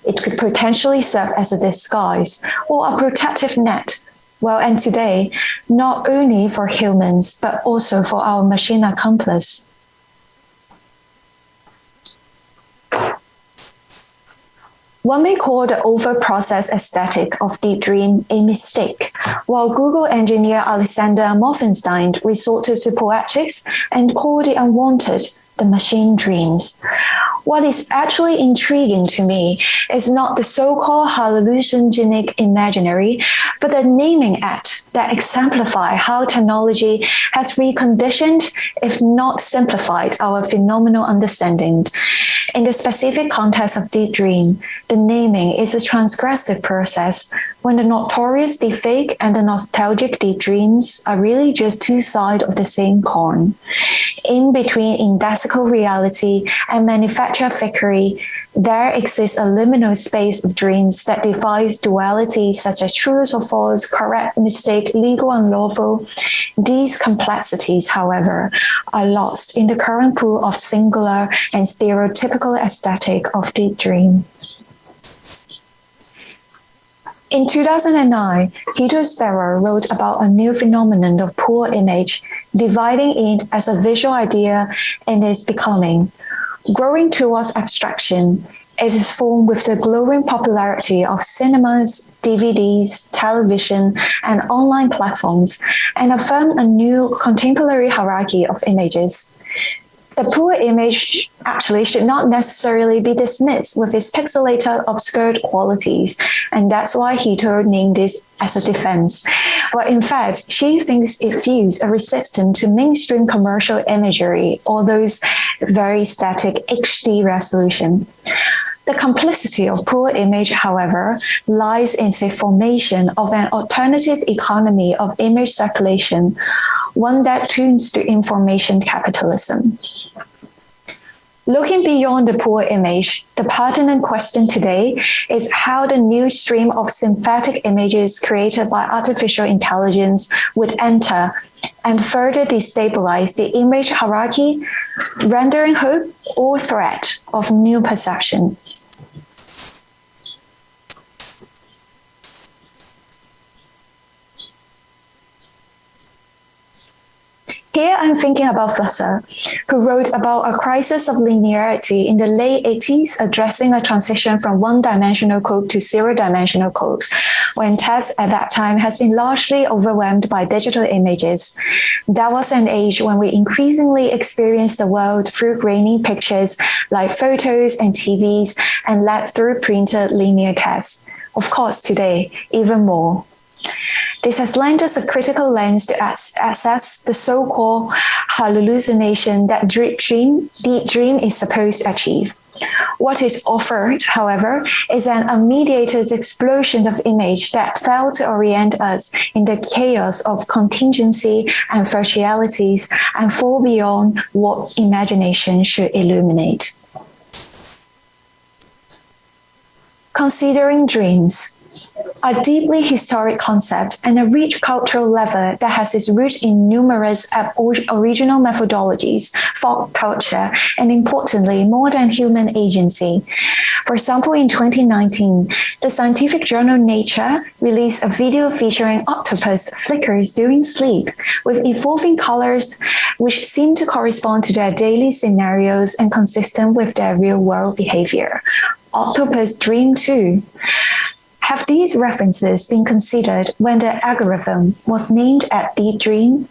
It could potentially serve as a disguise or a protective net. Well, and today, not only for humans, but also for our machine accomplice. One may call the over-processed aesthetic of Deep Dream a mistake, while Google engineer Alexander Morfenstein resorted to poetics and called the unwanted the machine dreams. What is actually intriguing to me is not the so-called hallucinogenic imaginary, but the naming act that exemplify how technology has reconditioned, if not simplified, our phenomenal understanding. In the specific context of Deep Dream, the naming is a transgressive process when the notorious deepfake and the nostalgic deep dreams are really just two sides of the same coin. In between indexable reality and manufactured fakery, there exists a liminal space of dreams that defies duality such as true or false, correct, mistake, legal, unlawful. These complexities, however, are lost in the current pool of singular and stereotypical aesthetic of Deep Dream. In 2009, Hito Steyr wrote about a new phenomenon of poor image, dividing it as a visual idea and its becoming. Growing towards abstraction, it is formed with the growing popularity of cinemas, DVDs, television, and online platforms, and affirmed a new contemporary hierarchy of images. The poor image actually should not necessarily be dismissed with its pixelated, obscure qualities, and that's why Hito named this as a defense. But in fact, she thinks it feels a resistance to mainstream commercial imagery or those very static HD resolution. The complexity of poor image, however, lies in the formation of an alternative economy of image circulation, one that tunes to information capitalism. Looking beyond the poor image, the pertinent question today is how the new stream of synthetic images created by artificial intelligence would enter and further destabilize the image hierarchy, rendering hope or threat of new perception. Here I'm thinking about Flusser, who wrote about a crisis of linearity in the late 80s, addressing a transition from one-dimensional code to zero-dimensional code, when text at that time has been largely overwhelmed by digital images. That was an age when we increasingly experienced the world through grainy pictures like photos and TVs and led through printed linear text. Of course, today, even more. This has lent us a critical lens to assess the so-called hallucination that Deep Dream is supposed to achieve. What is offered, however, is an unmediated explosion of image that failed to orient us in the chaos of contingency and virtualities and fall beyond what imagination should illuminate. Considering dreams, a deeply historic concept and a rich cultural lever that has its roots in numerous original methodologies, folk culture, and importantly, more than human agency. For example, in 2019, the scientific journal Nature released a video featuring octopus flickers during sleep with evolving colors which seem to correspond to their daily scenarios and consistent with their real-world behavior. Octopus dream too. Have these references been considered when the algorithm was named at Deep Dream?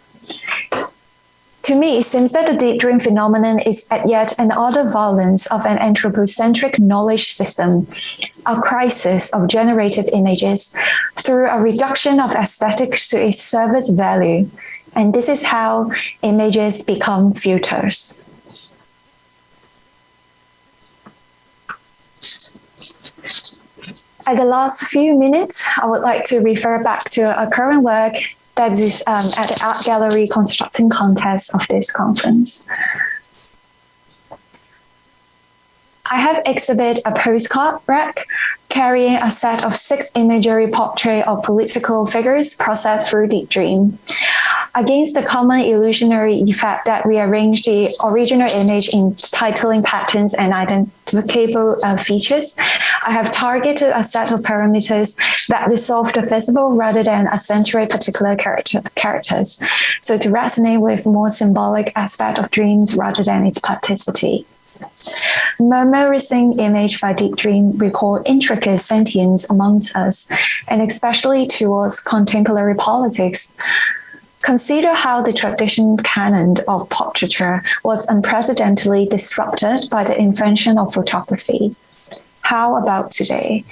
To me, it seems that the Deep Dream phenomenon is yet another violence of an anthropocentric knowledge system, a crisis of generative images through a reduction of aesthetics to its service value. And this is how images become filters. At the last few minutes, I would like to refer back to a current work that is at the Art Gallery Constructing Contest of this conference. I have exhibited a postcard rack carrying a set of 6 imagery portraits of political figures processed through Deep Dream. Against the common illusionary effect that rearrange the original image in titling patterns and identifiable features, I have targeted a set of parameters that resolve the visible rather than accentuate particular characters, so to resonate with more symbolic aspect of dreams rather than its plasticity. Murmuring image by deep dream recall intricate sentience amongst us, and especially towards contemporary politics. Consider how the traditional canon of portraiture was unprecedentedly disrupted by the invention of photography. How about today?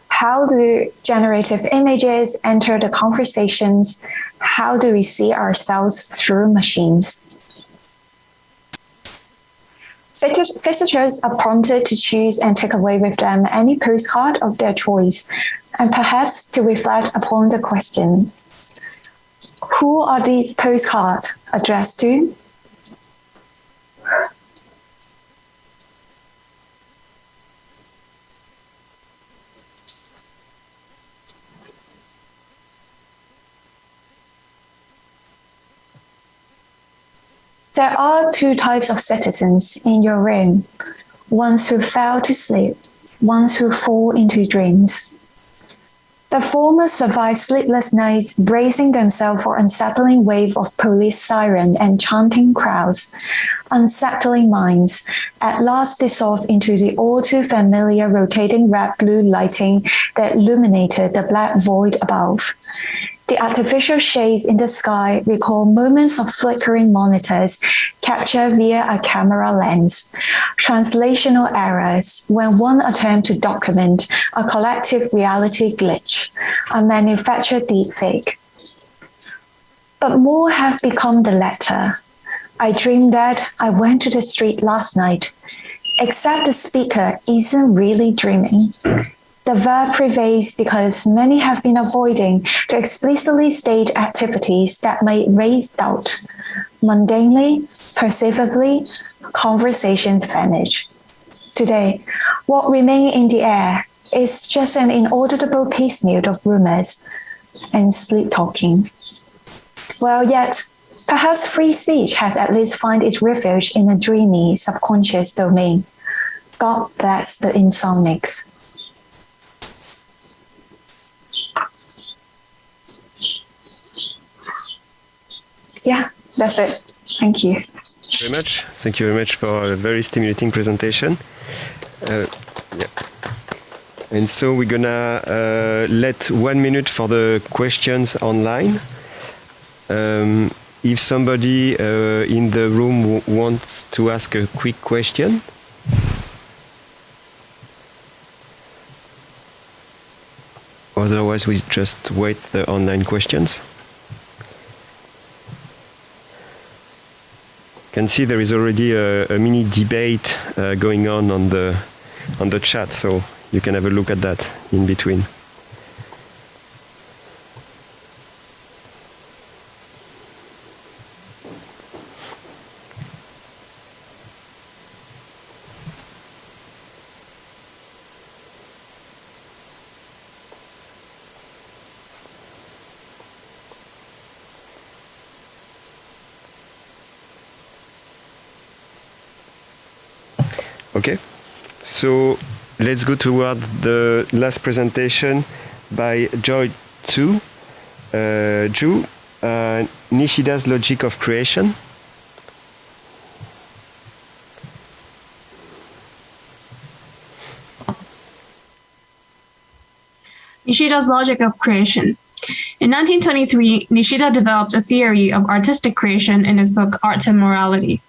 How do generative images enter the conversations? How do we see ourselves through machines? Visitors are prompted to choose and take away with them any postcard of their choice, and perhaps to reflect upon the question, who are these postcards addressed to? There are two types of citizens in your room, ones who fell to sleep, ones who fall into dreams. The former survive sleepless nights, bracing themselves for unsettling wave of police siren and chanting crowds. Unsettling minds at last dissolve into the all too familiar rotating red blue lighting that illuminated the black void above. The artificial shades in the sky recall moments of flickering monitors captured via a camera lens, translational errors when one attempts to document a collective reality glitch, a manufactured deepfake. But more have become the latter. I dreamed that I went to the street last night, except the speaker isn't really dreaming. The verb prevails because many have been avoiding to explicitly state activities that may raise doubt. Mundanely, perceivably, conversations vanish. Today, what remains in the air is just an inaudible piecemeal of rumors and sleep talking. Well, yet, perhaps free speech has at least found its refuge in a dreamy subconscious domain. God bless the insomniacs. Yeah, that's it. Thank you. Very much. Thank you very much for a very stimulating presentation. Yeah. And so we're gonna let 1 minute for the questions online. If somebody in the room wants to ask a quick question. Otherwise, we just wait the online questions. Can see there is already a mini debate going on the chat, so you can have a look at that in between. Okay, so let's go toward the last presentation by Joy Ju, Nishida's Logic of Creation. Nishida's Logic of Creation. In 1923, Nishida developed a theory of artistic creation in his book Art and Morality.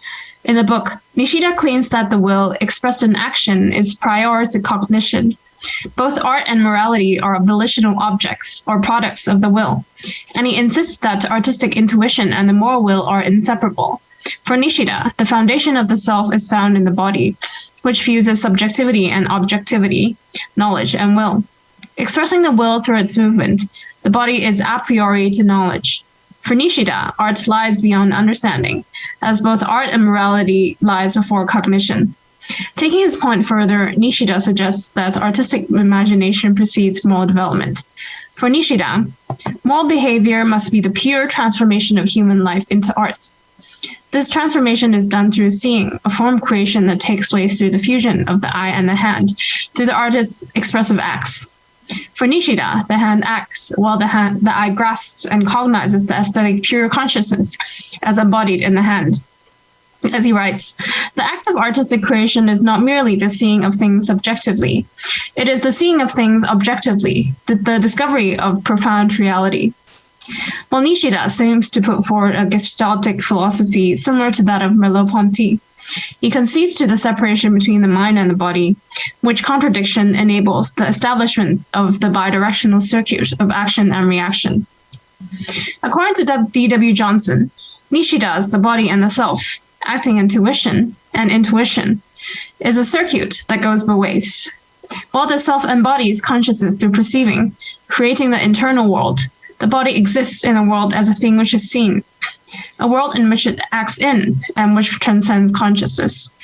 In the book, Nishida claims that the will expressed in action is prior to cognition. Both art and morality are volitional objects or products of the will, and he insists that artistic intuition and the moral will are inseparable. For Nishida, the foundation of the self is found in the body, which fuses subjectivity and objectivity, knowledge and will. Expressing the will through its movement, the body is a priori to knowledge. For Nishida, art lies beyond understanding, as both art and morality lies before cognition. Taking his point further, Nishida suggests that artistic imagination precedes moral development. For Nishida, moral behavior must be the pure transformation of human life into art. This transformation is done through seeing, a form of creation that takes place through the fusion of the eye and the hand, through the artist's expressive acts. For Nishida, the hand acts, while the eye grasps and cognizes the aesthetic pure consciousness as embodied in the hand. As he writes, the act of artistic creation is not merely the seeing of things subjectively. It is the seeing of things objectively, the discovery of profound reality. While Nishida seems to put forward a gestaltic philosophy similar to that of Merleau-Ponty, he concedes to the separation between the mind and the body, which contradiction enables the establishment of the bidirectional circuit of action and reaction. According to D.W. Johnson, Nishida's The Body and the Self, Acting Intuition, and Intuition is a circuit that goes both ways. While the self embodies consciousness through perceiving, creating the internal world, the body exists in a world as a thing which is seen, a world in which it acts in and which transcends consciousness.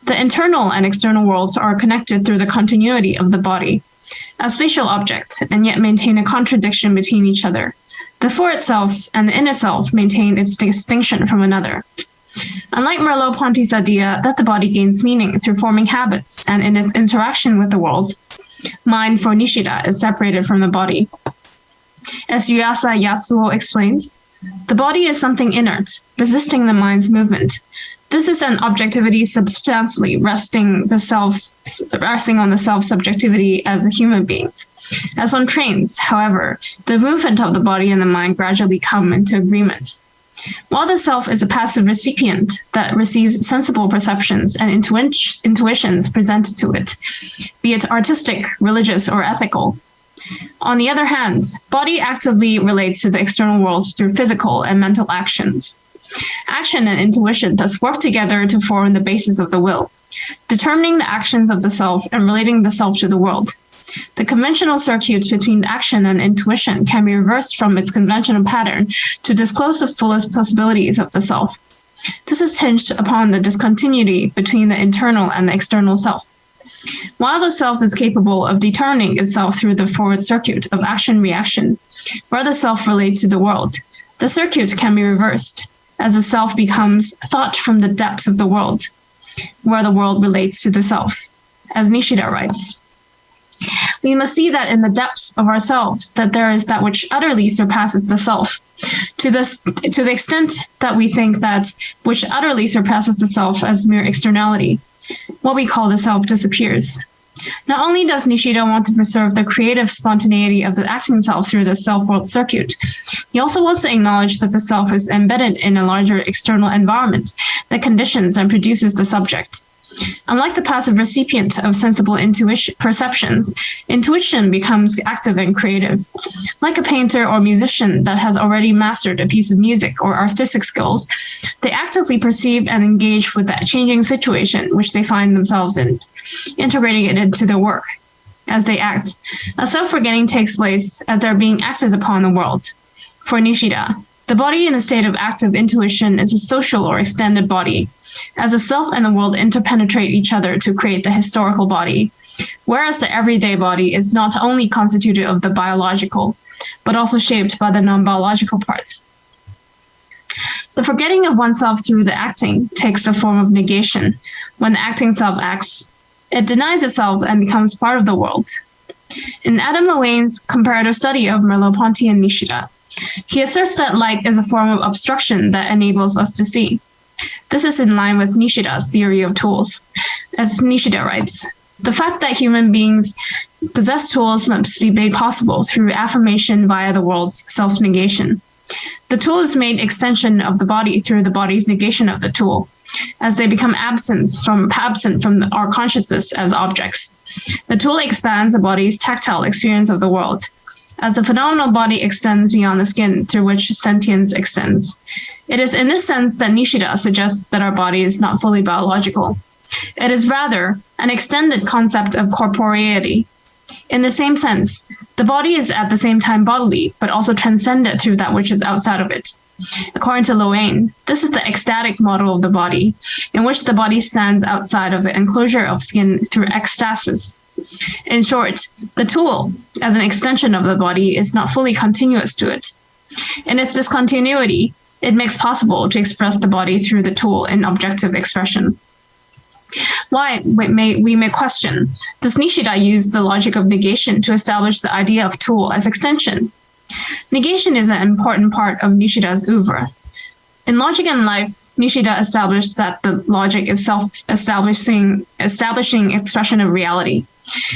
The internal and external worlds are connected through the continuity of the body, a spatial object, and yet maintain a contradiction between each other. The for itself and the in itself maintain its distinction from another. Unlike Merleau-Ponty's idea that the body gains meaning through forming habits and in its interaction with the world, mind for Nishida is separated from the body. As Yuasa Yasuo explains, the body is something inert, resisting the mind's movement. This is an objectivity substantially resting on the self-subjectivity as a human being. As one trains, however, the movement of the body and the mind gradually come into agreement. While the self is a passive recipient that receives sensible perceptions and intuitions presented to it, be it artistic, religious, or ethical. On the other hand, body actively relates to the external world through physical and mental actions. Action and intuition thus work together to form the basis of the will, determining the actions of the self and relating the self to the world. The conventional circuit between action and intuition can be reversed from its conventional pattern to disclose the fullest possibilities of the self. This is hinged upon the discontinuity between the internal and the external self. While the self is capable of determining itself through the forward circuit of action-reaction, where the self relates to the world, the circuit can be reversed, as the self becomes thought from the depths of the world, where the world relates to the self. As Nishida writes, we must see that in the depths of ourselves that there is that which utterly surpasses the self. To the extent that we think that which utterly surpasses the self as mere externality, what we call the self disappears. Not only does Nishida want to preserve the creative spontaneity of the acting self through the self-world circuit, he also wants to acknowledge that the self is embedded in a larger external environment that conditions and produces the subject. Unlike the passive recipient of sensible perceptions, intuition becomes active and creative. Like a painter or musician that has already mastered a piece of music or artistic skills, they actively perceive and engage with that changing situation which they find themselves in, integrating it into their work. As they act, a self-forgetting takes place as they're being acted upon the world. For Nishida, the body in a state of active intuition is a social or extended body, as the self and the world interpenetrate each other to create the historical body, whereas the everyday body is not only constituted of the biological, but also shaped by the non-biological parts. The forgetting of oneself through the acting takes the form of negation. When the acting self acts, it denies itself and becomes part of the world. In Adam Lowain's comparative study of Merleau-Ponty and Nishida, he asserts that light is a form of obstruction that enables us to see. This is in line with Nishida's theory of tools. As Nishida writes, the fact that human beings possess tools must be made possible through affirmation via the world's self-negation. The tool is made extension of the body through the body's negation of the tool, as they become absent from our consciousness as objects. The tool expands the body's tactile experience of the world, as the phenomenal body extends beyond the skin through which sentience extends. It is in this sense that Nishida suggests that our body is not fully biological. It is rather an extended concept of corporeity. In the same sense, the body is at the same time bodily, but also transcended through that which is outside of it. According to Lowain, this is the ecstatic model of the body, in which the body stands outside of the enclosure of skin through ecstasis. In short, the tool, as an extension of the body, is not fully continuous to it. In its discontinuity, it makes possible to express the body through the tool in objective expression. Why, we may question, does Nishida use the logic of negation to establish the idea of tool as extension? Negation is an important part of Nishida's oeuvre. In Logic and Life, Nishida established that the logic is establishing expression of reality.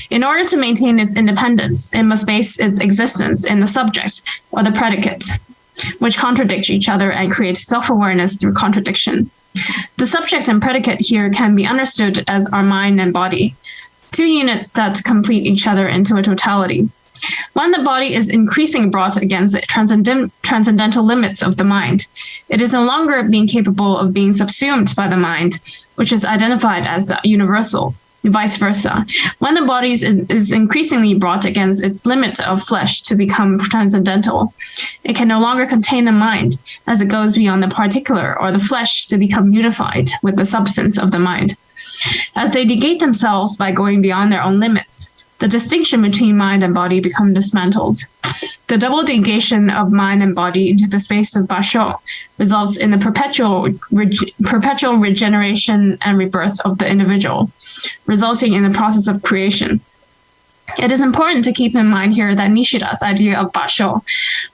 In order to maintain its independence, it must base its existence in the subject or the predicate, which contradict each other and create self-awareness through contradiction. The subject and predicate here can be understood as our mind and body, two units that complete each other into a totality. When the body is increasingly brought against the transcendental limits of the mind, it is no longer being capable of being subsumed by the mind, which is identified as the universal, vice versa. When the body is increasingly brought against its limit of flesh to become transcendental, it can no longer contain the mind as it goes beyond the particular or the flesh to become unified with the substance of the mind. As they negate themselves by going beyond their own limits, the distinction between mind and body becomes dismantled. The double negation of mind and body into the space of Basho results in the perpetual regeneration and rebirth of the individual, resulting in the process of creation. It is important to keep in mind here that Nishida's idea of Basho,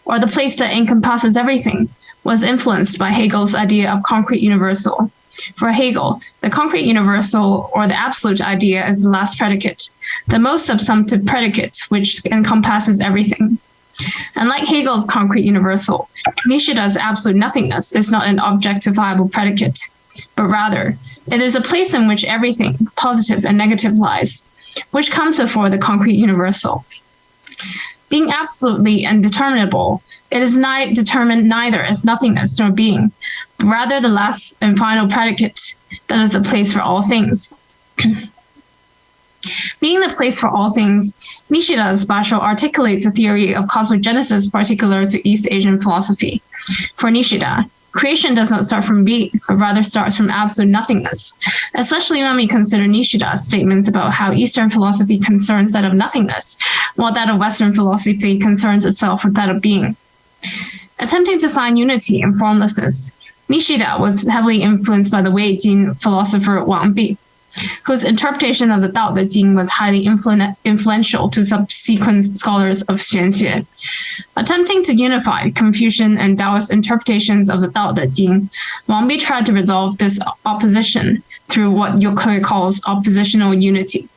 or the place that encompasses everything, was influenced by Hegel's idea of concrete universal. For Hegel, the concrete universal, or the absolute idea, is the last predicate, the most subsumptive predicate which encompasses everything. Unlike Hegel's concrete universal, Nishida's absolute nothingness is not an objectifiable predicate, but rather, it is a place in which everything, positive and negative, lies, which comes before the concrete universal. Being absolutely indeterminable, it is determined neither as nothingness nor being, but rather the last and final predicate that is a place for all things. Being the place for all things, Nishida's Basho articulates a theory of cosmic genesis particular to East Asian philosophy. For Nishida, creation does not start from being, but rather starts from absolute nothingness, especially when we consider Nishida's statements about how Eastern philosophy concerns that of nothingness, while that of Western philosophy concerns itself with that of being. Attempting to find unity in formlessness, Nishida was heavily influenced by the Wei Jin philosopher Wang Bi, whose interpretation of the Tao Te Ching was highly influential to subsequent scholars of Xuanxue. Attempting to unify Confucian and Taoist interpretations of the Tao Te Ching, Wang Bi tried to resolve this opposition through what Yokoi calls oppositional unity.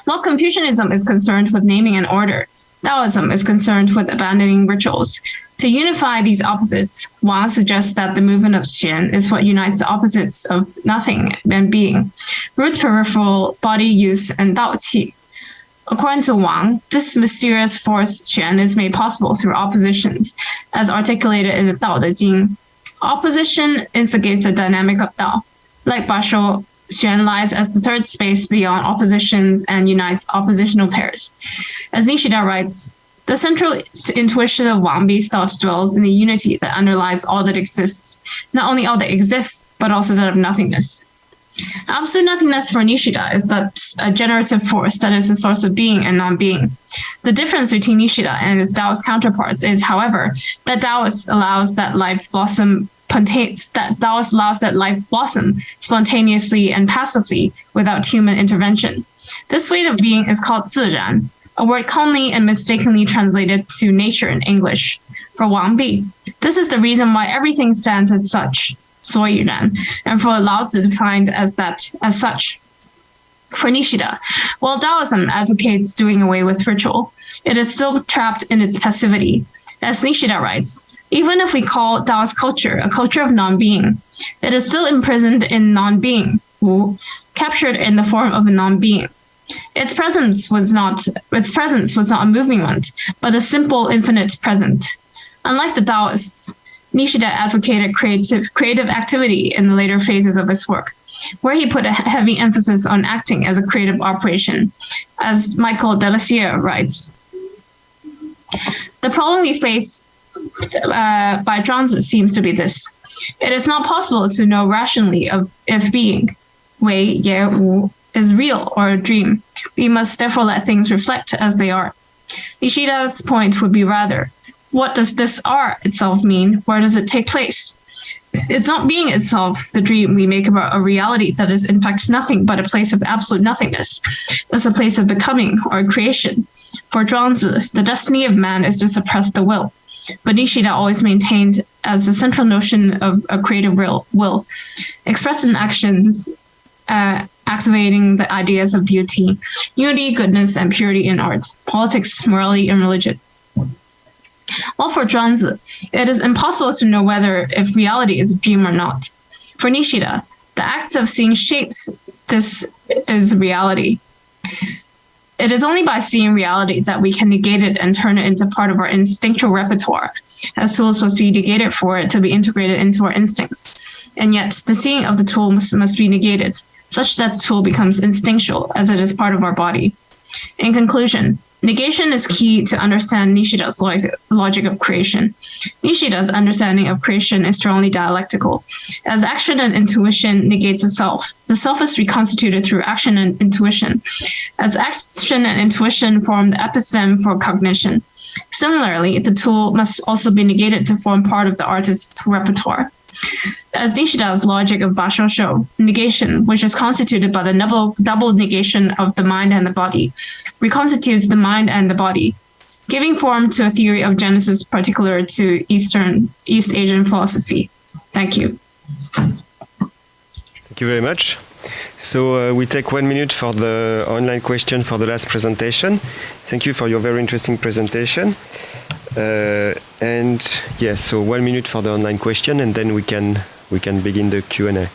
While Confucianism is concerned with naming an order, Taoism is concerned with abandoning rituals. To unify these opposites, Wang suggests that the movement of Xuan is what unites the opposites of nothing and being, root, peripheral, body use, and Dao Qi. According to Wang, this mysterious force Xuan is made possible through oppositions, as articulated in the Tao Te Ching. Opposition instigates the dynamic of Tao. Like Basho, Xuan lies as the third space beyond oppositions and unites oppositional pairs. As Nishida writes, the central intuition of Wang Bi's thought dwells in the unity that underlies all that exists, not only all that exists, but also that of nothingness. Absolute nothingness for Nishida is that a generative force that is the source of being and non-being. The difference between Nishida and his Taoist counterparts is, however, that Taoist allows that life blossom spontaneously and passively without human intervention. This way of being is called 自然, a word commonly and mistakenly translated to nature in English. For Wang Bi, this is the reason why everything stands as such, 所以然, and for Lao Tzu defined as such. For Nishida, while Taoism advocates doing away with ritual, it is still trapped in its passivity. As Nishida writes, even if we call Taoist culture a culture of non-being, it is still imprisoned in non-being, wu, captured in the form of a non-being. Its presence was not a movement, but a simple, infinite present. Unlike the Taoists, Nishida advocated creative activity in the later phases of his work, where he put a heavy emphasis on acting as a creative operation. As Michael Delasier writes, the problem we face by Zhuangzi seems to be this. It is not possible to know rationally if being, Wei, Ye, Wu, is real or a dream. We must therefore let things reflect as they are. Nishida's point would be rather, what does this R itself mean? Where does it take place? It's not being itself the dream we make about a reality that is in fact nothing but a place of absolute nothingness. It's a place of becoming or creation. For Zhuangzi, the destiny of man is to suppress the will. but Nishida always maintained as the central notion of a creative will, expressed in actions, activating the ideas of beauty, unity, goodness, and purity in art, politics, morality, and religion. While for Zhuangzi, it is impossible to know whether if reality is a dream or not. For Nishida, the act of seeing shapes, this is reality. It is only by seeing reality that we can negate it and turn it into part of our instinctual repertoire, as tools must be negated for it to be integrated into our instincts. And yet, the seeing of the tool must be negated, such that the tool becomes instinctual, as it is part of our body. In conclusion, negation is key to understand Nishida's logic of creation. Nishida's understanding of creation is strongly dialectical. As action and intuition negates the self is reconstituted through action and intuition. As action and intuition form the episteme for cognition. Similarly, the tool must also be negated to form part of the artist's repertoire. As Nishida's logic of Bashosho, negation, which is constituted by the double negation of the mind and the body, reconstitutes the mind and the body, giving form to a theory of Genesis particular to East Asian philosophy. Thank you. Thank you very much. So we take 1 minute for the online question for the last presentation. Thank you for your very interesting presentation. And yes, so 1 minute for the online question, and then we can begin the Q&A.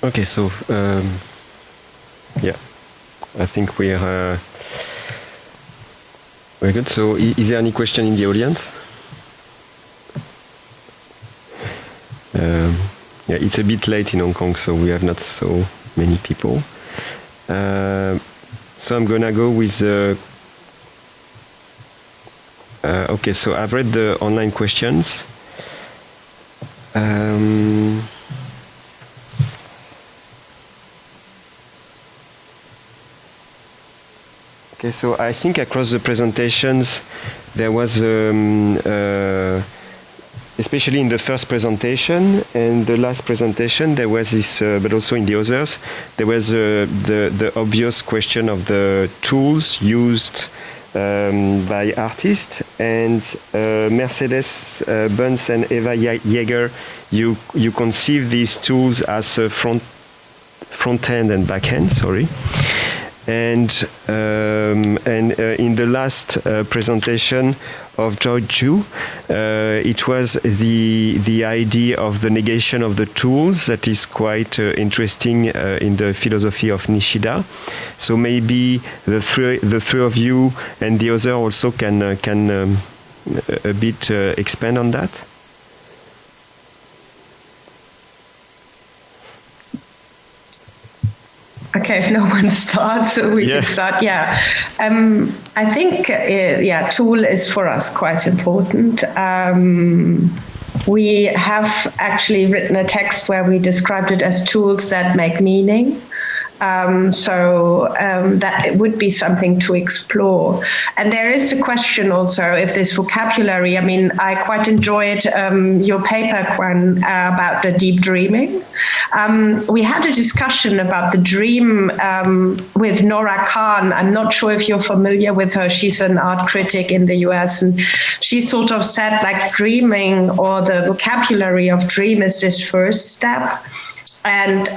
Okay, so yeah, I think we are very good. So, is there any question in the audience? Yeah, it's a bit late in Hong Kong, so we have not so many people. So I'm gonna go with. Okay, so I've read the online questions. Okay, so I think across the presentations, there was, especially in the first presentation and the last presentation, there was this, but also in the others, there was the obvious question of the tools used by artists. And Mercedes, Bunz, and Eva Jäger, you conceive these tools as front end and back end. Sorry. And in the last presentation of Joy Chu, it was the idea of the negation of the tools that is quite interesting in the philosophy of Nishida. So maybe the three of you and the other also can a bit expand on that. Okay, if no one starts, so we can start. Yeah, I think tool is for us quite important. We have actually written a text where we described it as tools that make meaning. That it would be something to explore. And there is the question also if this vocabulary, I mean, I quite enjoyed your paper, Kwan, about the deep dreaming. We had a discussion about the dream with Nora Khan. I'm not sure if you're familiar with her. She's an art critic in the US, and she sort of said like dreaming, or the vocabulary of dream, is this first step. And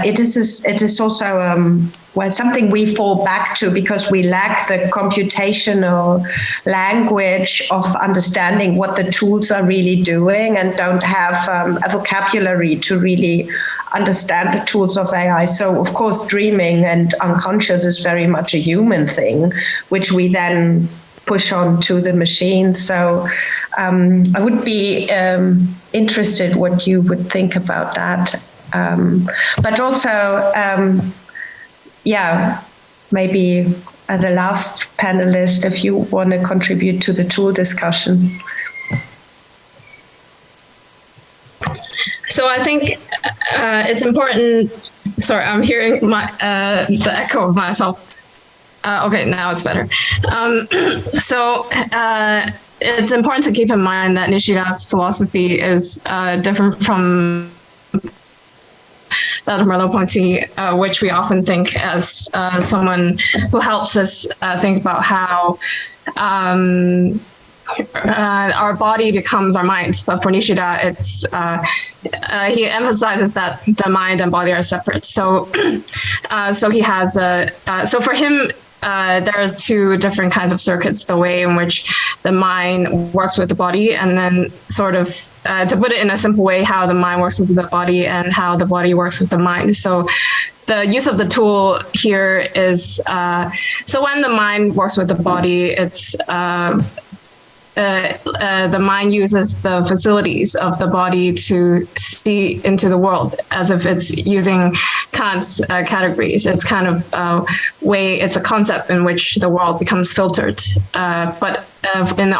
it is also something we fall back to because we lack the computational language of understanding what the tools are really doing, and don't have a vocabulary to really understand the tools of AI. So, of course, dreaming and unconscious is very much a human thing, which we then push on to the machine. So I would be interested what you would think about that. But also, maybe the last panelist, if you want to contribute to the tool discussion. So I think it's important. Sorry, I'm hearing the echo of myself. Okay, now it's better. It's important to keep in mind that Nishida's philosophy is different from that of Merleau-Ponty, which we often think as someone who helps us think about how our body becomes our mind. But for Nishida, it's he emphasizes that the mind and body are separate. So he has so for him, there are two different kinds of circuits: the way in which the mind works with the body, and then sort of to put it in a simple way, how the mind works with the body and how the body works with the mind. So the use of the tool here is so when the mind works with the body, it's the mind uses the facilities of the body to see into the world, as if it's using Kant's categories. It's kind of it's a concept in which the world becomes filtered. But in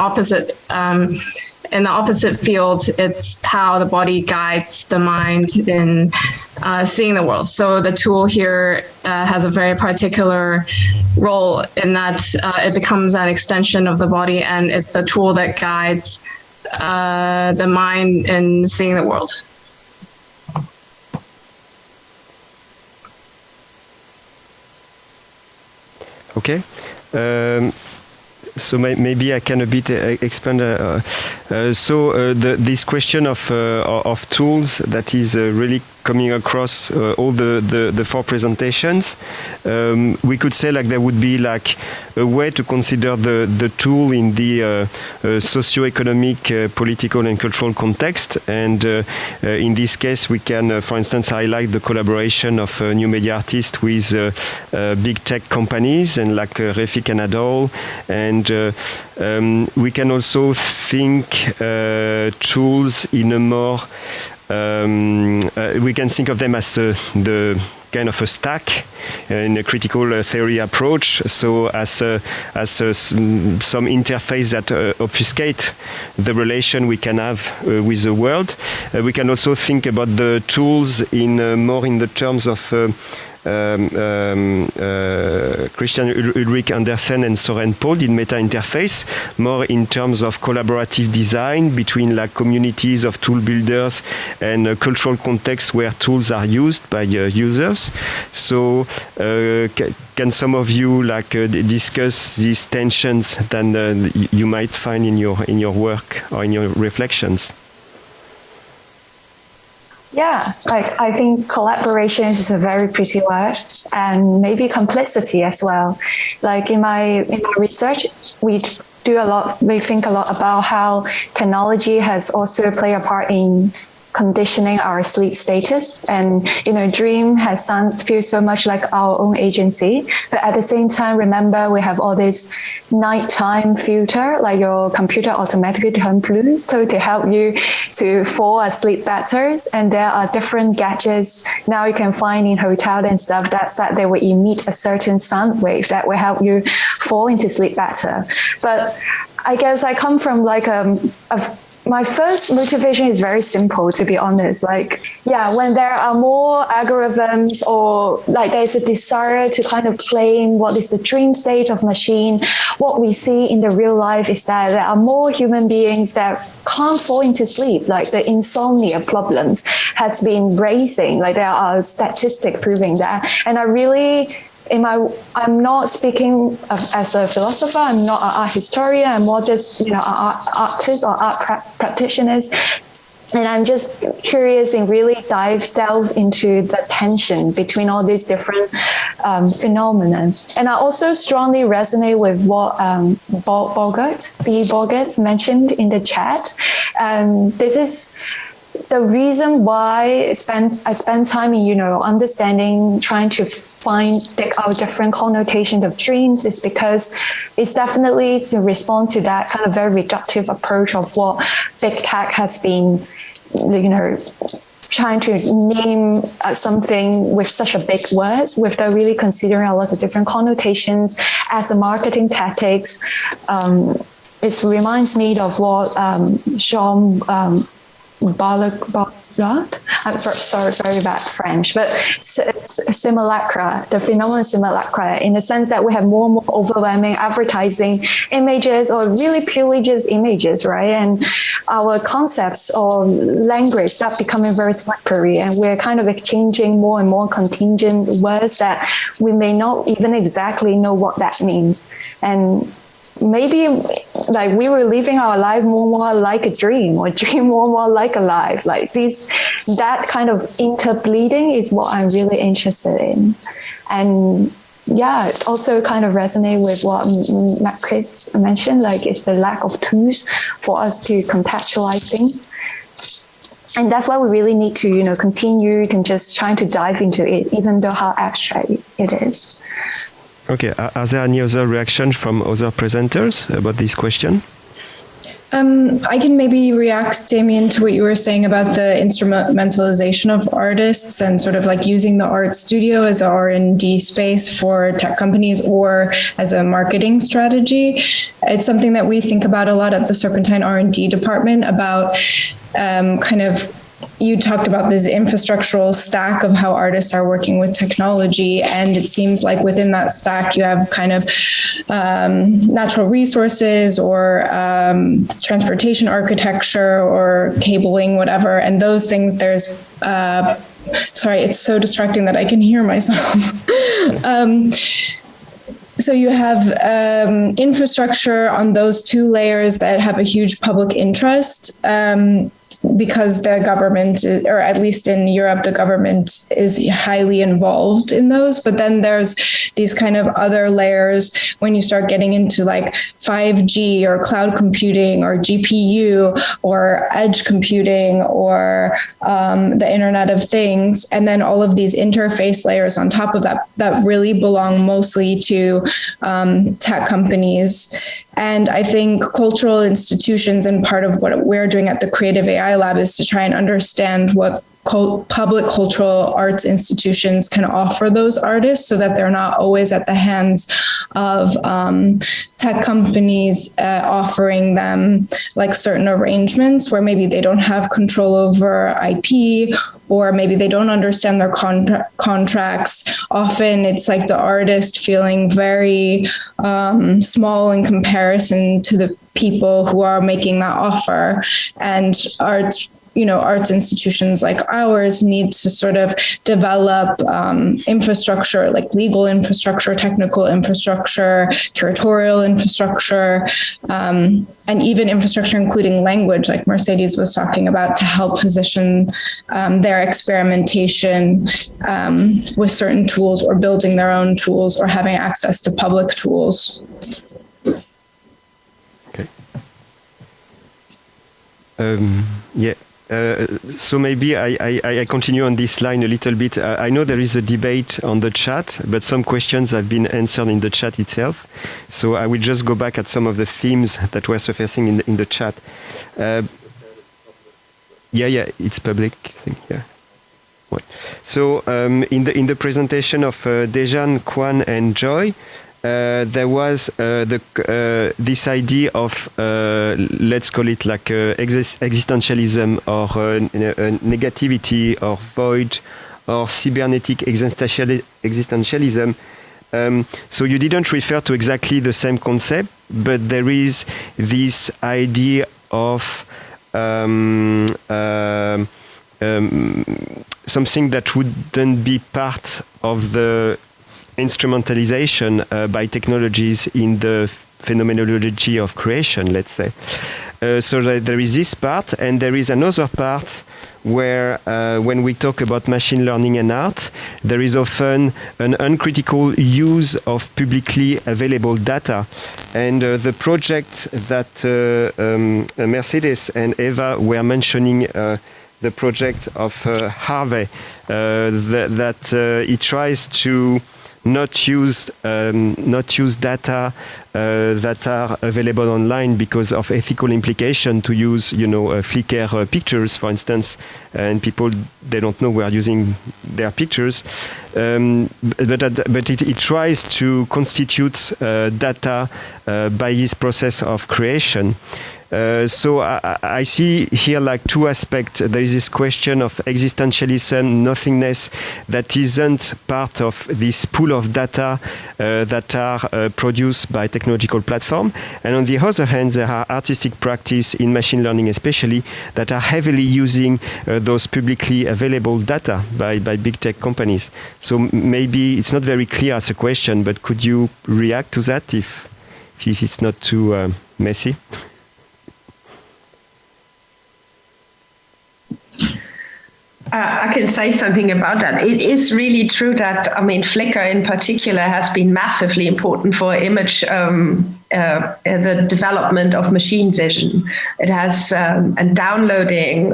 the opposite field, it's how the body guides the mind in seeing the world. So the tool here has a very particular role in that it becomes an extension of the body, and it's the tool that guides the mind in seeing the world. Okay. So maybe I can a bit expand. This question of tools that is really coming across all the four presentations, we could say like there would be like a way to consider the tool in the socio-economic, political and cultural context. And in this case, we can, for instance, highlight the collaboration of new media artists with big tech companies and like Refik and Adol. And we can also think tools in a more we can think of them as the kind of a stack in a critical theory approach. So as some interface that obfuscate the relation we can have with the world. We can also think about the tools in more in the terms of Christian Ulrich Andersen and Soren Paul did meta interface, more in terms of collaborative design between like communities of tool builders and a cultural context where tools are used by users. So can some of you like discuss these tensions that you might find in your work or in your reflections? Yeah, like I think collaboration is a very pretty word, and maybe complexity as well. Like in my research, we think a lot about how technology has also played a part in conditioning our sleep status, and dream feels so much like our own agency, but at the same time, remember we have all this nighttime filter, like your computer automatically turn blue so to help you to fall asleep better. And there are different gadgets now you can find in hotel and stuff that they will emit a certain sound wave that will help you fall into sleep better. But I guess I come from like my first motivation is very simple, to be honest. Like, when there are more algorithms or like there's a desire to kind of claim what is the dream state of machine, what we see in the real life is that there are more human beings that can't fall into sleep. Like the insomnia problems has been raising. Like there are statistics proving that. And I really... I'm not speaking as a philosopher. I'm not an art historian. I'm more just, an artist or art practitioners. And I'm just curious and really delve into the tension between all these different phenomena. And I also strongly resonate with what B. Bogert mentioned in the chat. This is the reason why I spend time in, understanding, trying to dig out different connotations of dreams is because it's definitely to respond to that kind of very reductive approach of what big tech has been, trying to name something with such a big words, without really considering a lot of different connotations as a marketing tactics. It reminds me of what Jean Ballarat, I'm sorry, very bad French, but it's simulacra, the phenomenon simulacra, in the sense that we have more and more overwhelming advertising images, or really purely just images, right? And our concepts or language start becoming very slippery, and we're kind of exchanging more and more contingent words that we may not even exactly know what that means. And maybe like we were living our life more like a dream, or dream more like a life. Like that kind of interbleeding is what I'm really interested in. And yeah, it also kind of resonate with what Chris mentioned, like it's the lack of tools for us to contextualize things. And that's why we really need to, continue and just trying to dive into it, even though how abstract it is. Okay, are there any other reactions from other presenters about this question? I can maybe react, Damien, to what you were saying about the instrumentalization of artists and sort of like using the art studio as a R&D space for tech companies or as a marketing strategy. It's something that we think about a lot at the Serpentine R&D department about you talked about this infrastructural stack of how artists are working with technology. And it seems like within that stack, you have kind of natural resources or transportation architecture or cabling, whatever. And those things, there's, sorry, it's so distracting that I can hear myself. So you have infrastructure on those two layers that have a huge public interest. Because the government, or at least in Europe, the government is highly involved in those. But then there's these kind of other layers when you start getting into like 5G or cloud computing or GPU or edge computing or the Internet of Things. And then all of these interface layers on top of that really belong mostly to tech companies. And I think cultural institutions, and part of what we're doing at the Creative AI Lab, is to try and understand what public cultural arts institutions can offer those artists so that they're not always at the hands of tech companies offering them like certain arrangements where maybe they don't have control over IP, or maybe they don't understand their contracts. Often it's like the artist feeling very small in comparison to the people who are making that offer. And arts institutions like ours need to sort of develop infrastructure, like legal infrastructure, technical infrastructure, curatorial infrastructure, and even infrastructure including language, like Mercedes was talking about, to help position their experimentation with certain tools, or building their own tools, or having access to public tools. Okay. Yeah. So maybe I continue on this line a little bit. I know there is a debate on the chat, but some questions have been answered in the chat itself. So I will just go back at some of the themes that were surfacing in the chat. Yeah, it's public thing. Yeah. Right. So in the presentation of Dejan, Kwan, and Joy, there was this idea of let's call it like existentialism, or negativity, or void, or cybernetic existentialism. So you didn't refer to exactly the same concept, but there is this idea of something that wouldn't be part of the instrumentalization by technologies in the phenomenology of creation, let's say. So there is this part, and there is another part where when we talk about machine learning and art, there is often an uncritical use of publicly available data. And the project that Mercedes and Eva were mentioning the project of Harvey, that he tries to not use data that are available online because of ethical implication, to use Flickr pictures, for instance, and people, they don't know we are using their pictures, but it tries to constitute data by this process of creation. So I see here like two aspects. There is this question of existentialism, nothingness, that isn't part of this pool of data that are produced by technological platform. And on the other hand, there are artistic practice in machine learning especially that are heavily using those publicly available data by big tech companies. So maybe it's not very clear as a question, but could you react to that if it's not too messy? I can say something about that. It is really true that, Flickr in particular has been massively important for image, the development of machine vision. It has, and downloading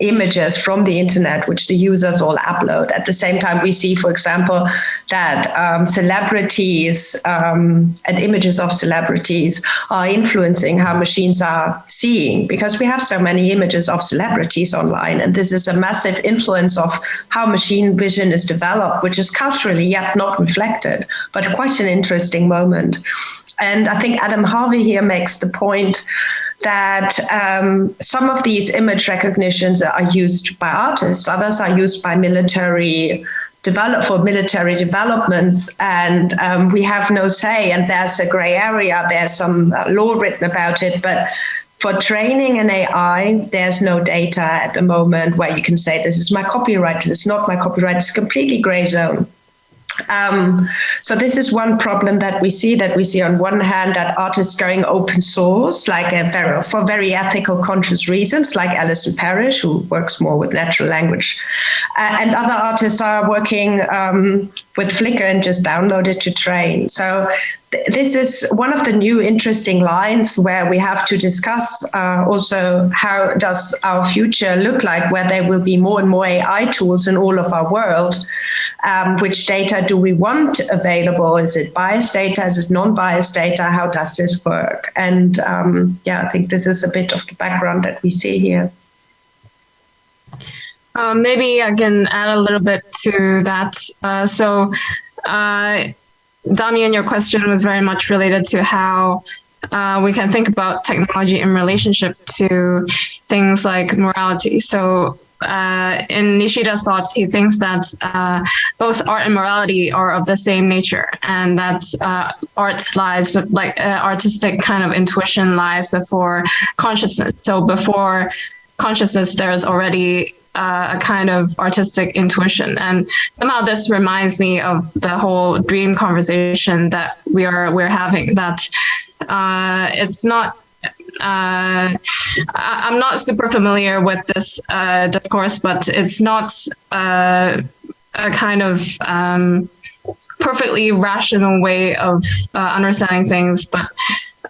images from the internet, which the users all upload. At the same time, we see, for example, that celebrities and images of celebrities are influencing how machines are seeing, because we have so many images of celebrities online. And this is a massive influence of how machine vision is developed, which is culturally yet not reflected, but quite an interesting moment. And I think Adam Harvey here makes the point that some of these image recognitions are used by artists, others are used by military developments, and we have no say, and there's a gray area, there's some law written about it, but for training an AI, there's no data at the moment where you can say, this is my copyright, this is not my copyright, it's a completely gray zone. So this is one problem that we see on one hand, that artists going open source, like for very ethical, conscious reasons, like Alison Parrish, who works more with natural language, and other artists are working with Flickr and just download it to train. So this is one of the new interesting lines where we have to discuss also how does our future look like, where there will be more and more AI tools in all of our world. Which data do we want available? Is it biased data? Is it non-biased data? How does this work? And I think this is a bit of the background that we see here. Maybe I can add a little bit to that. Damien, your question was very much related to how we can think about technology in relationship to things like morality. So in Nishida's thoughts, he thinks that both art and morality are of the same nature, and that art lies, but artistic kind of intuition lies before consciousness. So before consciousness, there's already a kind of artistic intuition, and somehow this reminds me of the whole dream conversation that we're having. That it's not. I'm not super familiar with this discourse, but it's not a kind of perfectly rational way of understanding things. But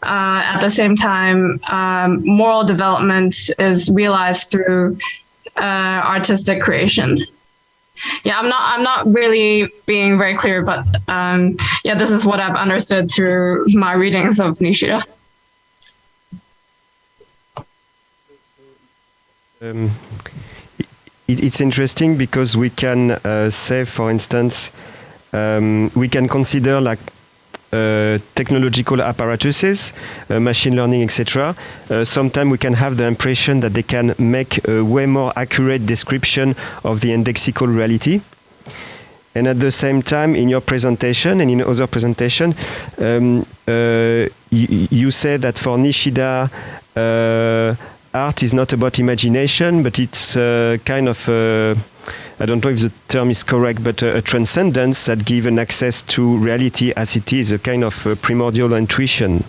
at the same time, moral development is realized through artistic creation. Yeah, I'm not really being very clear, but this is what I've understood through my readings of Nishida. It's interesting because we can say, for instance, we can consider like technological apparatuses, machine learning, etc. Sometimes we can have the impression that they can make a way more accurate description of the indexical reality. And at the same time, in your presentation and in other presentation, you say that for Nishida, art is not about imagination, but it's kind of, I don't know if the term is correct, but a transcendence that gives an access to reality as it is, a kind of primordial intuition.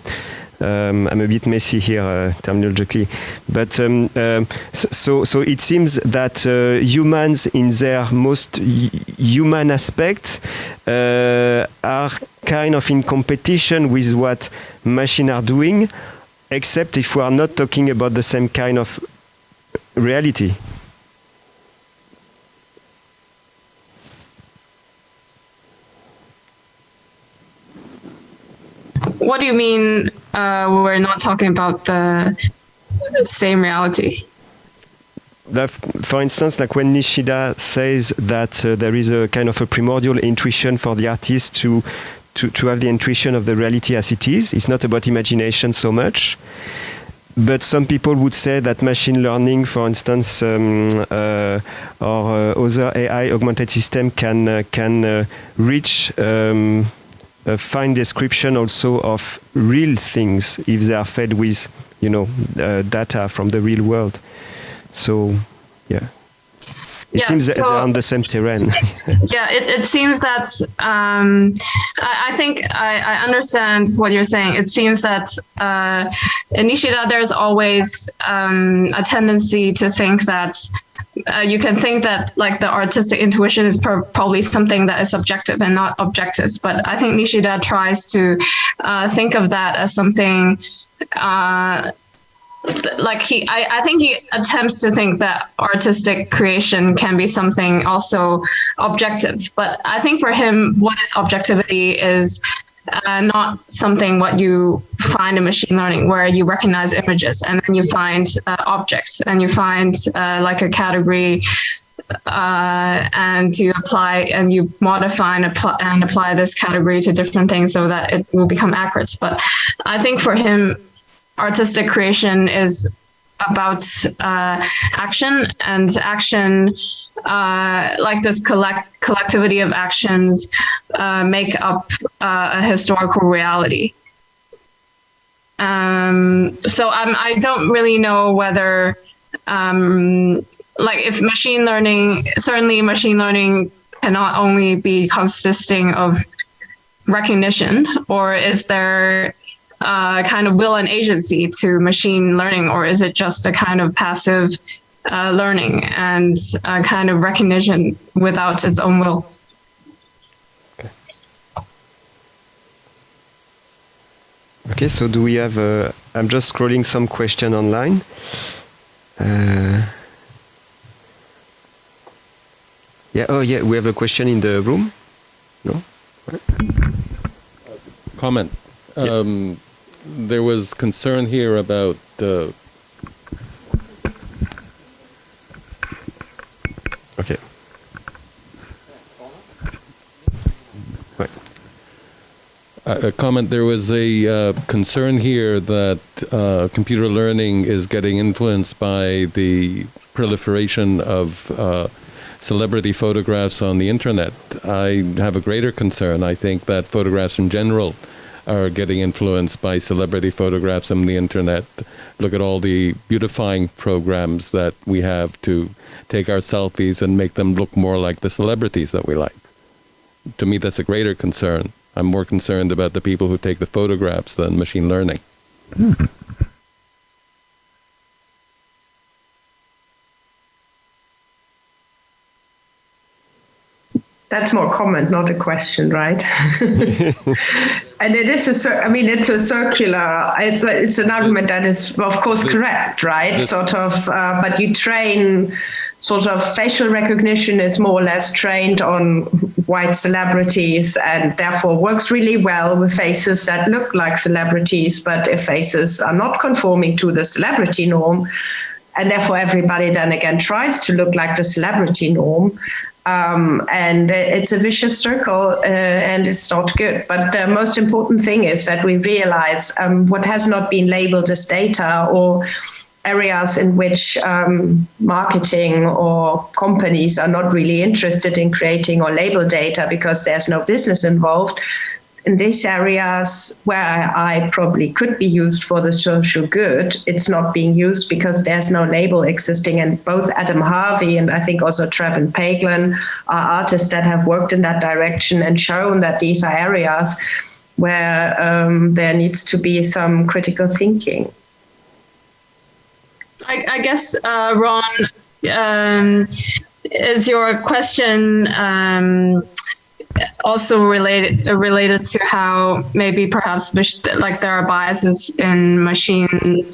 I'm a bit messy here terminologically, but so it seems that humans in their most human aspects are kind of in competition with what machines are doing, except if we are not talking about the same kind of reality. What do you mean we're not talking about the same reality? For instance, like when Nishida says that there is a kind of a primordial intuition for the artist to have the intuition of the reality as it is. It's not about imagination so much. But some people would say that machine learning, for instance, or other AI augmented system can reach a fine description also of real things if they are fed with, data from the real world. So, yeah. It seems that they're on the same terrain. Yeah, it seems that I think I understand what you're saying. It seems that in Nishida, there's always a tendency to think that you can think that like the artistic intuition is probably something that is subjective and not objective. But I think Nishida tries to think of that as something I think he attempts to think that artistic creation can be something also objective. But I think for him, what is objectivity is not something what you find in machine learning, where you recognize images and then you find objects and you find like a category and you apply and you modify and apply this category to different things so that it will become accurate. But I think for him, artistic creation is about action, and action, like this collectivity of actions, make up a historical reality. So I don't really know whether, if machine learning, certainly machine learning cannot only be consisting of recognition, or is there kind of will and agency to machine learning, or is it just a kind of passive learning and kind of recognition without its own will? Okay, so do we have, I'm just scrolling some question online. We have a question in the room. No? Comment. There was concern here about Okay. Right. A comment. There was a concern here that computer learning is getting influenced by the proliferation of celebrity photographs on the internet. I have a greater concern. I think that photographs in general are getting influenced by celebrity photographs on the internet. Look at all the beautifying programs that we have to take our selfies and make them look more like the celebrities that we like. To me, that's a greater concern. I'm more concerned about the people who take the photographs than machine learning. That's more comment, not a question, right? And it is it's a circular. It's an argument that is, of course, correct, right? But you train facial recognition is more or less trained on white celebrities, and therefore works really well with faces that look like celebrities. But if faces are not conforming to the celebrity norm, and therefore everybody then again tries to look like the celebrity norm. And it's a vicious circle, and it's not good. But the most important thing is that we realize what has not been labeled as data, or areas in which marketing or companies are not really interested in creating or label data because there's no business involved. In these areas where AI probably could be used for the social good, it's not being used because there's no label existing. And both Adam Harvey and I think also Trevin Paglen are artists that have worked in that direction and shown that these are areas where there needs to be some critical thinking. I guess, Ron, is your question also related to how maybe perhaps there are biases in machine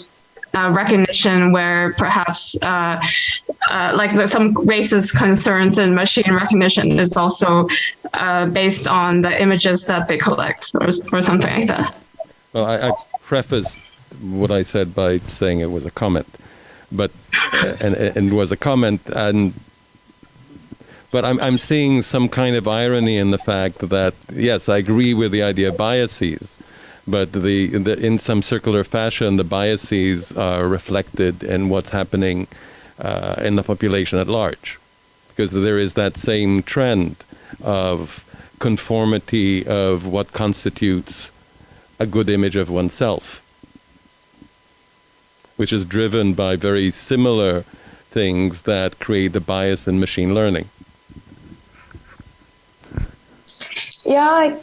recognition where perhaps some racist concerns in machine recognition is also based on the images that they collect or something like that. Well, I prefaced what I said by saying it was a comment, but and was a comment, but I'm seeing some kind of irony in the fact that, yes, I agree with the idea of biases, but in some circular fashion, the biases are reflected in what's happening in the population at large, because there is that same trend of conformity of what constitutes a good image of oneself, which is driven by very similar things that create the bias in machine learning. Yeah,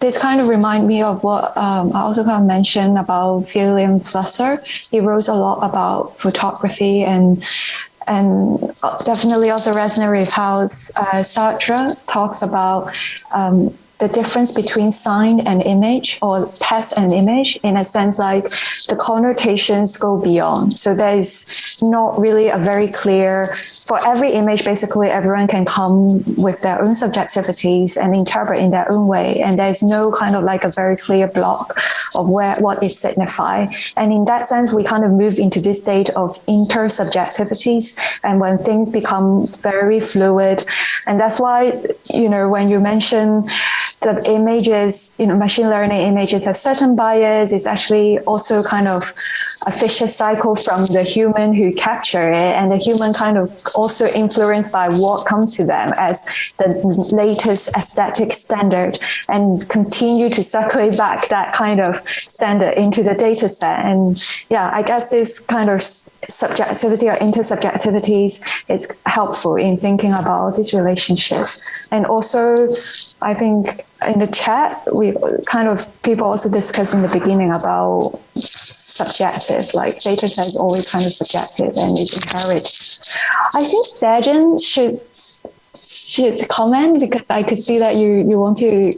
this kind of remind me of what I also kind of mentioned about William Flusser. He wrote a lot about photography and definitely also resonate with how Sartre talks about the difference between sign and image, or text and image, in a sense, like the connotations go beyond. So there is not really a very clear, for every image, basically everyone can come with their own subjectivities and interpret in their own way. And there's no kind of like a very clear block of what it signifies. And in that sense, we kind of move into this state of intersubjectivities. And when things become very fluid, and that's why, when you mention the images, machine learning images have certain bias, it's actually also kind of a vicious cycle from the human who capture it, and the human kind of also influenced by what comes to them as the latest aesthetic standard, and continue to circulate back that kind of standard into the data set. And yeah, I guess this kind of subjectivity or intersubjectivities is helpful in thinking about this relationship. And also, I think in the chat, people also discussed in the beginning about subjective, like data set is always kind of subjective and it's inherent. I think Dejan should comment, because I could see that you want to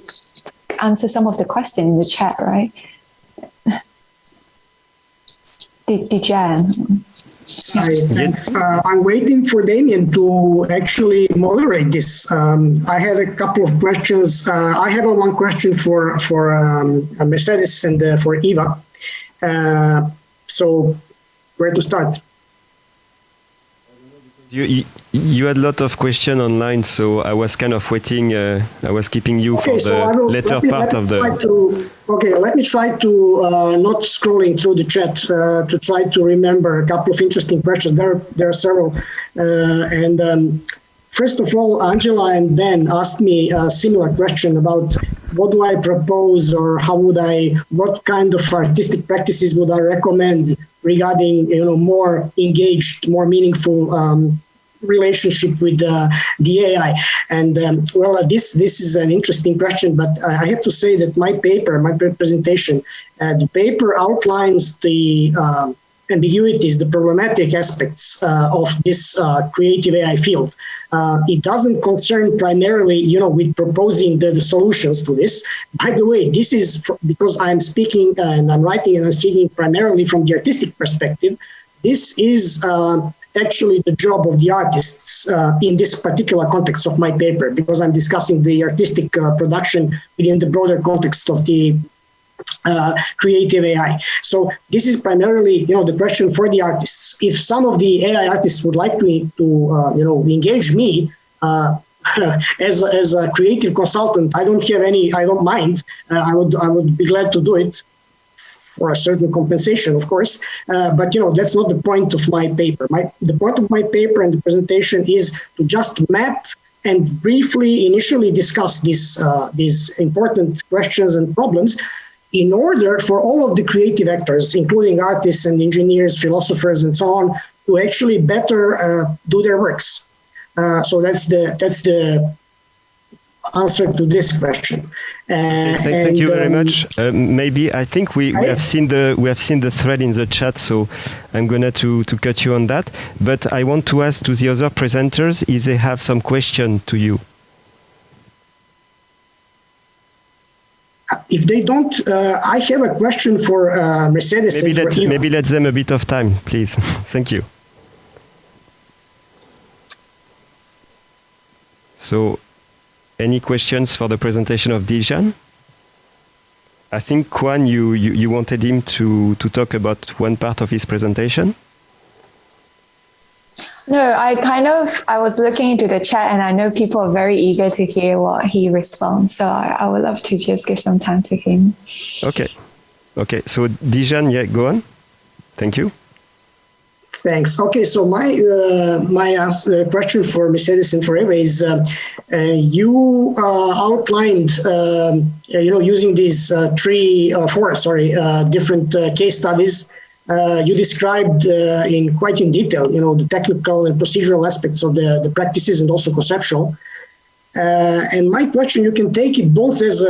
answer some of the questions in the chat, right? Dejan. Thanks. I'm waiting for Damien to actually moderate this. I had a couple of questions. I have one question for Mercedes and for Eva. So where to start? You had a lot of questions online, so I was kind of waiting. I was keeping you for the later part of the. Let me try to not scrolling through the chat to try to remember a couple of interesting questions. There are several, first of all, Angela and Ben asked me a similar question about what do I propose, or what kind of artistic practices would I recommend regarding more engaged, more meaningful relationship with the AI. And this is an interesting question, but I have to say that my presentation, the paper outlines the ambiguities, the problematic aspects of this creative AI field. It doesn't concern primarily, with proposing the solutions to this. By the way, this is because I'm speaking and I'm writing and I'm speaking primarily from the artistic perspective. This is actually the job of the artists in this particular context of my paper, because I'm discussing the artistic production within the broader context of the creative AI. So this is primarily, the question for the artists. If some of the AI artists would like to engage me as a creative consultant, I don't mind. I would be glad to do it for a certain compensation, of course. But that's not the point of my paper. The point of my paper and the presentation is to just map and briefly initially discuss these important questions and problems, in order for all of the creative actors, including artists and engineers, philosophers, and so on, to actually better do their works. So that's the answer to this question. Thank you very much. Maybe I think we have seen the thread in the chat, so I'm gonna to cut you on that. But I want to ask to the other presenters if they have some question to you. if they don't, I have a question for Mercedes. Maybe let them a bit of time, please. Thank you. So, any questions for the presentation of Dejan? I think, Kwan, you wanted him to talk about one part of his presentation? No, I was looking into the chat and I know people are very eager to hear what he responds. So I would love to just give some time to him. Okay. So Dejan, go on. Thank you. Thanks. Okay, so my question for Mercedes and for Eva is, you outlined, using these four different case studies. You described quite in detail, the technical and procedural aspects of the practices and also conceptual. And my question, you can take it both as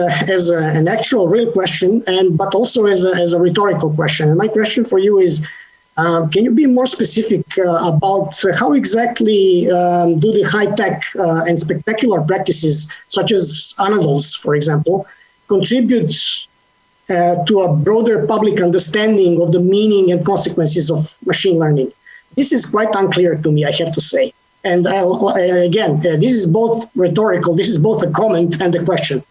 an actual real question but also as a rhetorical question. And my question for you is, can you be more specific about how exactly do the high-tech and spectacular practices, such as Anadol's, for example, contribute to a broader public understanding of the meaning and consequences of machine learning? This is quite unclear to me, I have to say. And again, this is both rhetorical, this is both a comment and a question.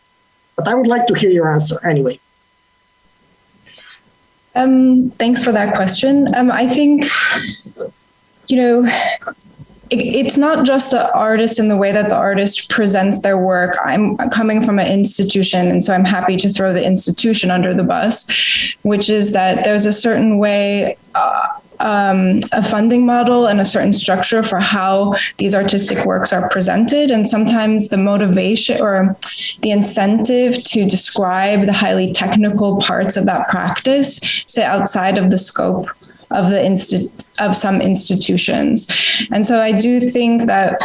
But I would like to hear your answer anyway. Thanks for that question. I think, it's not just the artist and the way that the artist presents their work. I'm coming from an institution, and so I'm happy to throw the institution under the bus, which is that there's a certain way, a funding model and a certain structure for how these artistic works are presented. And sometimes the motivation or the incentive to describe the highly technical parts of that practice sit outside of the scope of of some institutions. And so I do think that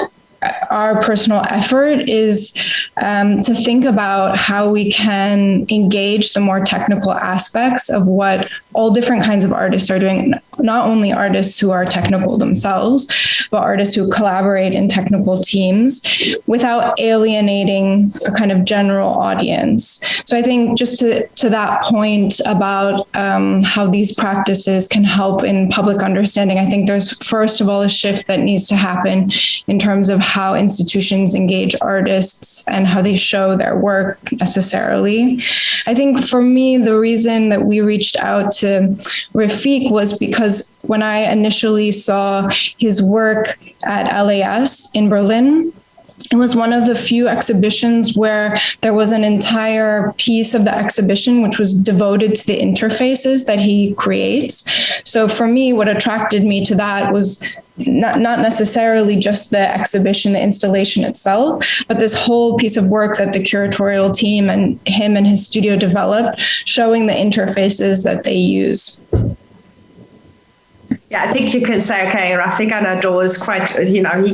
our personal effort is to think about how we can engage the more technical aspects of what all different kinds of artists are doing, not only artists who are technical themselves, but artists who collaborate in technical teams without alienating a kind of general audience. So I think just to that point about how these practices can help in public understanding, I think there's first of all a shift that needs to happen in terms of how institutions engage artists and how they show their work necessarily. I think for me, the reason that we reached out to Rafik was because when I initially saw his work at LAS in Berlin, it was one of the few exhibitions where there was an entire piece of the exhibition which was devoted to the interfaces that he creates. So for me, what attracted me to that was not necessarily just the exhibition, the installation itself, but this whole piece of work that the curatorial team and him and his studio developed, showing the interfaces that they use. Yeah, I think you can say, okay, Rafik Anadol is quite,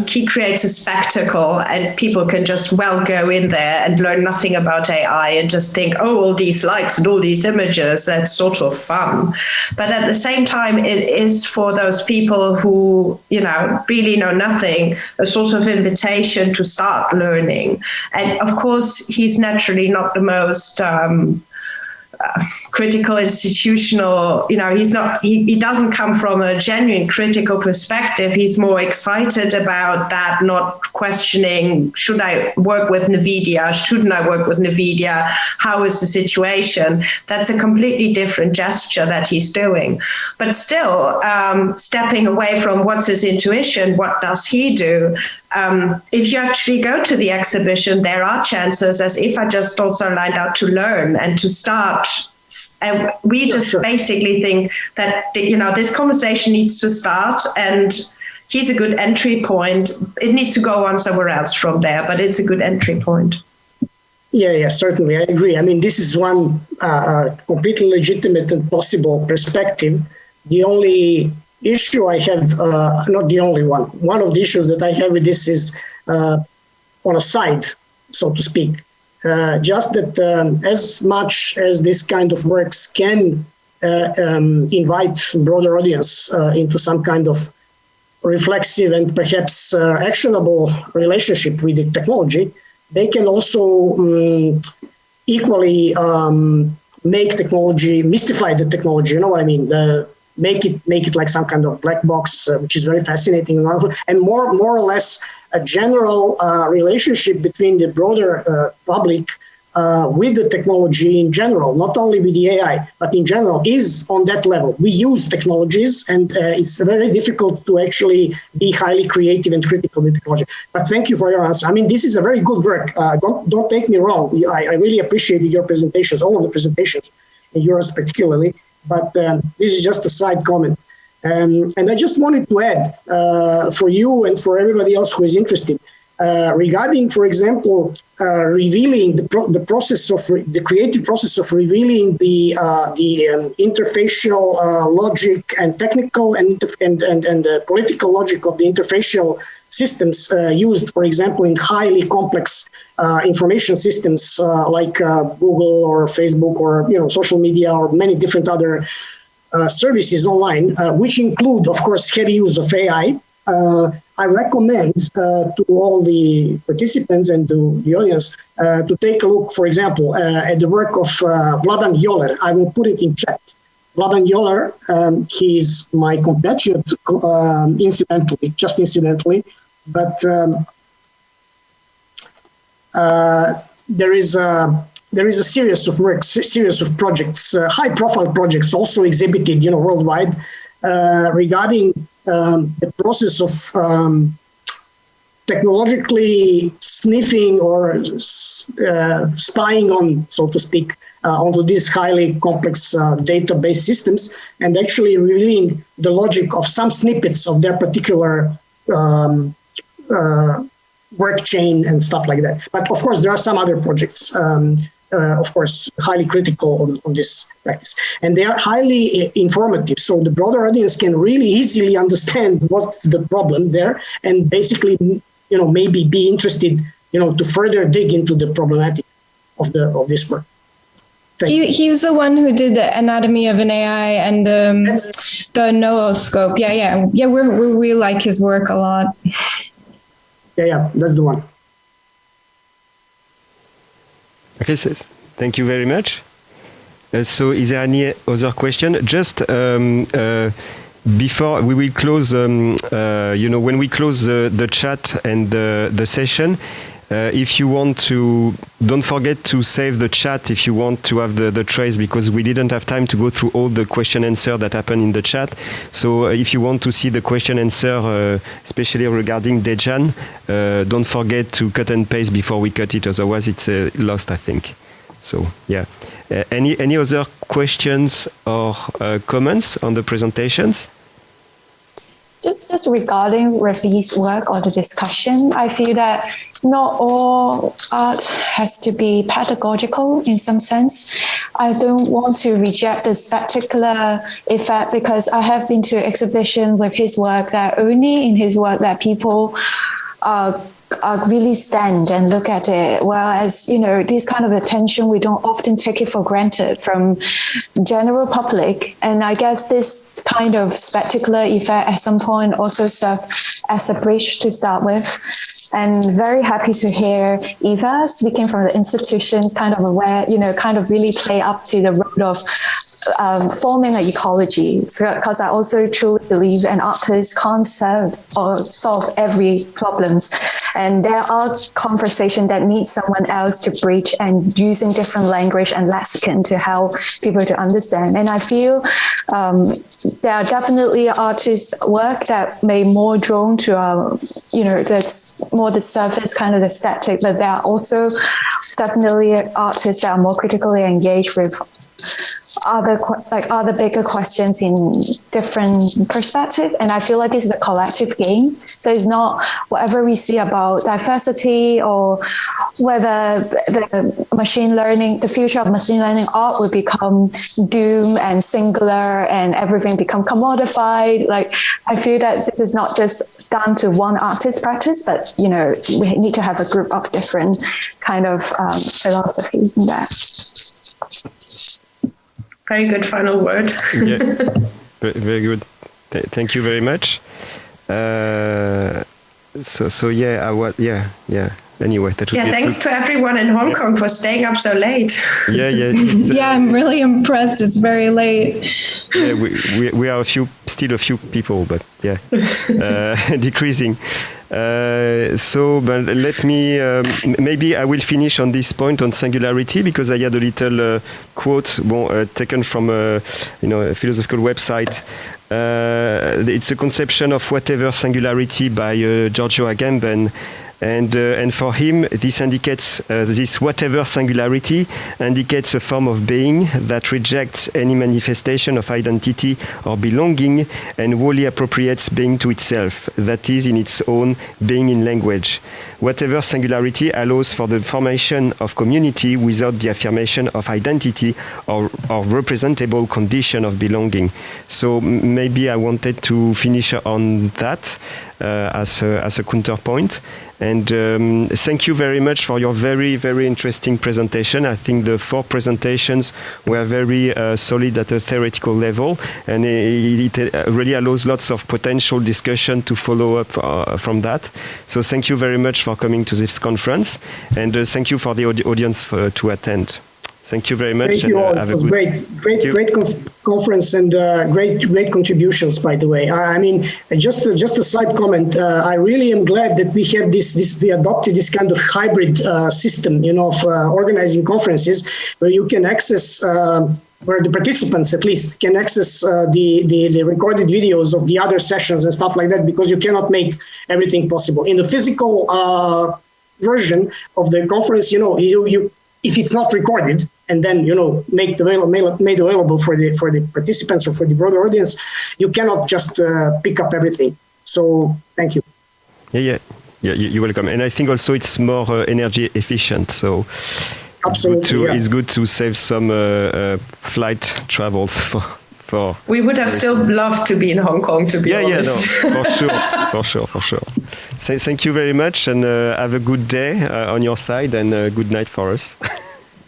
he creates a spectacle and people can just go in there and learn nothing about AI and just think, oh, all these lights and all these images, that's sort of fun. But at the same time, it is for those people who, really know nothing, a sort of invitation to start learning. And of course, he's naturally not the most critical institutional, he doesn't come from a genuine critical perspective. He's more excited about that, not questioning, should I work with NVIDIA? Shouldn't I work with NVIDIA? How is the situation? That's a completely different gesture that he's doing. But still, stepping away from what's his intuition, what does he do? If you actually go to the exhibition, there are chances, as if I just also lined out, to learn and to start. And we just basically think that, this conversation needs to start, and he's a good entry point. It needs to go on somewhere else from there, but it's a good entry point. Yeah, certainly. I agree. I mean, this is one completely legitimate and possible perspective. The only issue I have, not the only one of the issues that I have with this is on a side, so to speak. Just that as much as this kind of works can invite broader audience into some kind of reflexive and perhaps actionable relationship with the technology, they can also equally make technology, mystify the technology. You know what I mean? Make it like some kind of black box, which is very fascinating, and more or less a general relationship between the broader public with the technology in general, not only with the AI, but in general, is on that level. We use technologies, and it's very difficult to actually be highly creative and critical with technology. But thank you for your answer. I mean, this is a very good work. Don't take me wrong. I really appreciate your presentations, all of the presentations, and yours particularly. But this is just a side comment. And I just wanted to add for you and for everybody else who is interested, regarding, for example, revealing the process of the creative process of revealing the interfacial logic and technical and political logic of the interfacial systems used, for example, in highly complex information systems like Google or Facebook or social media or many different other services online, which include, of course, heavy use of AI. I recommend to all the participants and to the audience to take a look, for example, at the work of Vladan Joler. I will put it in chat. Vladan Joler, he is my compatriot, incidentally, but there is a series of works, series of projects, high-profile projects, also exhibited, worldwide, regarding the process of technologically sniffing or spying on, so to speak, onto these highly complex database systems, and actually revealing the logic of some snippets of their particular work chain and stuff like that. But of course, there are some other projects, of course, highly critical on this practice. And they are highly informative. So the broader audience can really easily understand what's the problem there and basically, maybe be interested, to further dig into the problematic of this work. He was the one who did the anatomy of an AI and the nooscope. Yeah. We like his work a lot. Yeah, that's the one. Okay, so thank you very much. So is there any other question? Just before we will close, when we close the chat and the session, if you want to, don't forget to save the chat if you want to have the trace, because we didn't have time to go through all the question answer that happened in the chat. So if you want to see the question answer, especially regarding Dejan, don't forget to cut and paste before we cut it, otherwise it's lost, I think. So yeah. Any other questions or comments on the presentations? Just regarding Rafi's work or the discussion, I feel that not all art has to be pedagogical in some sense. I don't want to reject the spectacular effect, because I have been to exhibition with his work that only in his work that people really stand and look at it. Whereas, this kind of attention, we don't often take it for granted from general public. And I guess this kind of spectacular effect at some point also serves as a bridge to start with. And very happy to hear Eva speaking from the institutions, kind of aware, kind of really play up to the road of forming an ecology, because I also truly believe an artist can't solve every problems, and there are conversations that need someone else to bridge and using different language and lexicon to help people to understand. And I feel there are definitely artists' work that may more drawn to that's more the surface kind of the static, but there are also definitely artists that are more critically engaged with other bigger questions in different perspective. And I feel like this is a collective game. So it's not whatever we see about diversity or whether the machine learning, the future of machine learning art will become doom and singular and everything become commodified. Like, I feel that this is not just down to one artist's practice, but, we need to have a group of different kind of philosophies in that. Very good final word. Yeah, very good. Thank you very much. So yeah, anyway, that would be thanks to everyone in Hong Kong for staying up so late. Yeah, I'm really impressed. It's very late. Yeah, we are still a few people, but yeah, decreasing. But let me, maybe I will finish on this point on singularity, because I had a little quote taken from a philosophical website. It's a conception of whatever singularity by Giorgio Agamben. And for him, this indicates this whatever singularity indicates a form of being that rejects any manifestation of identity or belonging and wholly appropriates being to itself, that is, in its own being in language. Whatever singularity allows for the formation of community without the affirmation of identity or representable condition of belonging. So maybe I wanted to finish on that as a counterpoint. And thank you very much for your very, very interesting presentation. I think the 4 presentations were very solid at a theoretical level, and it really allows lots of potential discussion to follow up from that. So thank you very much for coming to this conference, and thank you for the audience to attend. Thank you very much. Thank you all. It was great conference and great contributions. By the way, I mean, just a side comment. I really am glad that we have we adopted this kind of hybrid system, of organizing conferences where you can access. Where the participants, at least, can access the recorded videos of the other sessions and stuff like that, because you cannot make everything possible in the physical version of the conference. You if it's not recorded and then made available for the participants or for the broader audience, you cannot just pick up everything. So thank you. Yeah, you're welcome. And I think also it's more energy efficient. So absolutely, it's good to save some flight travels for. We would have still loved to be in Hong Kong, to be honest. For sure. Thank you very much, and have a good day on your side, and good night for us.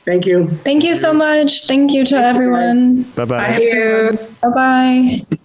Thank you. Thank you so much. Thank you to everyone. Bye-bye. Thank you. Bye-bye.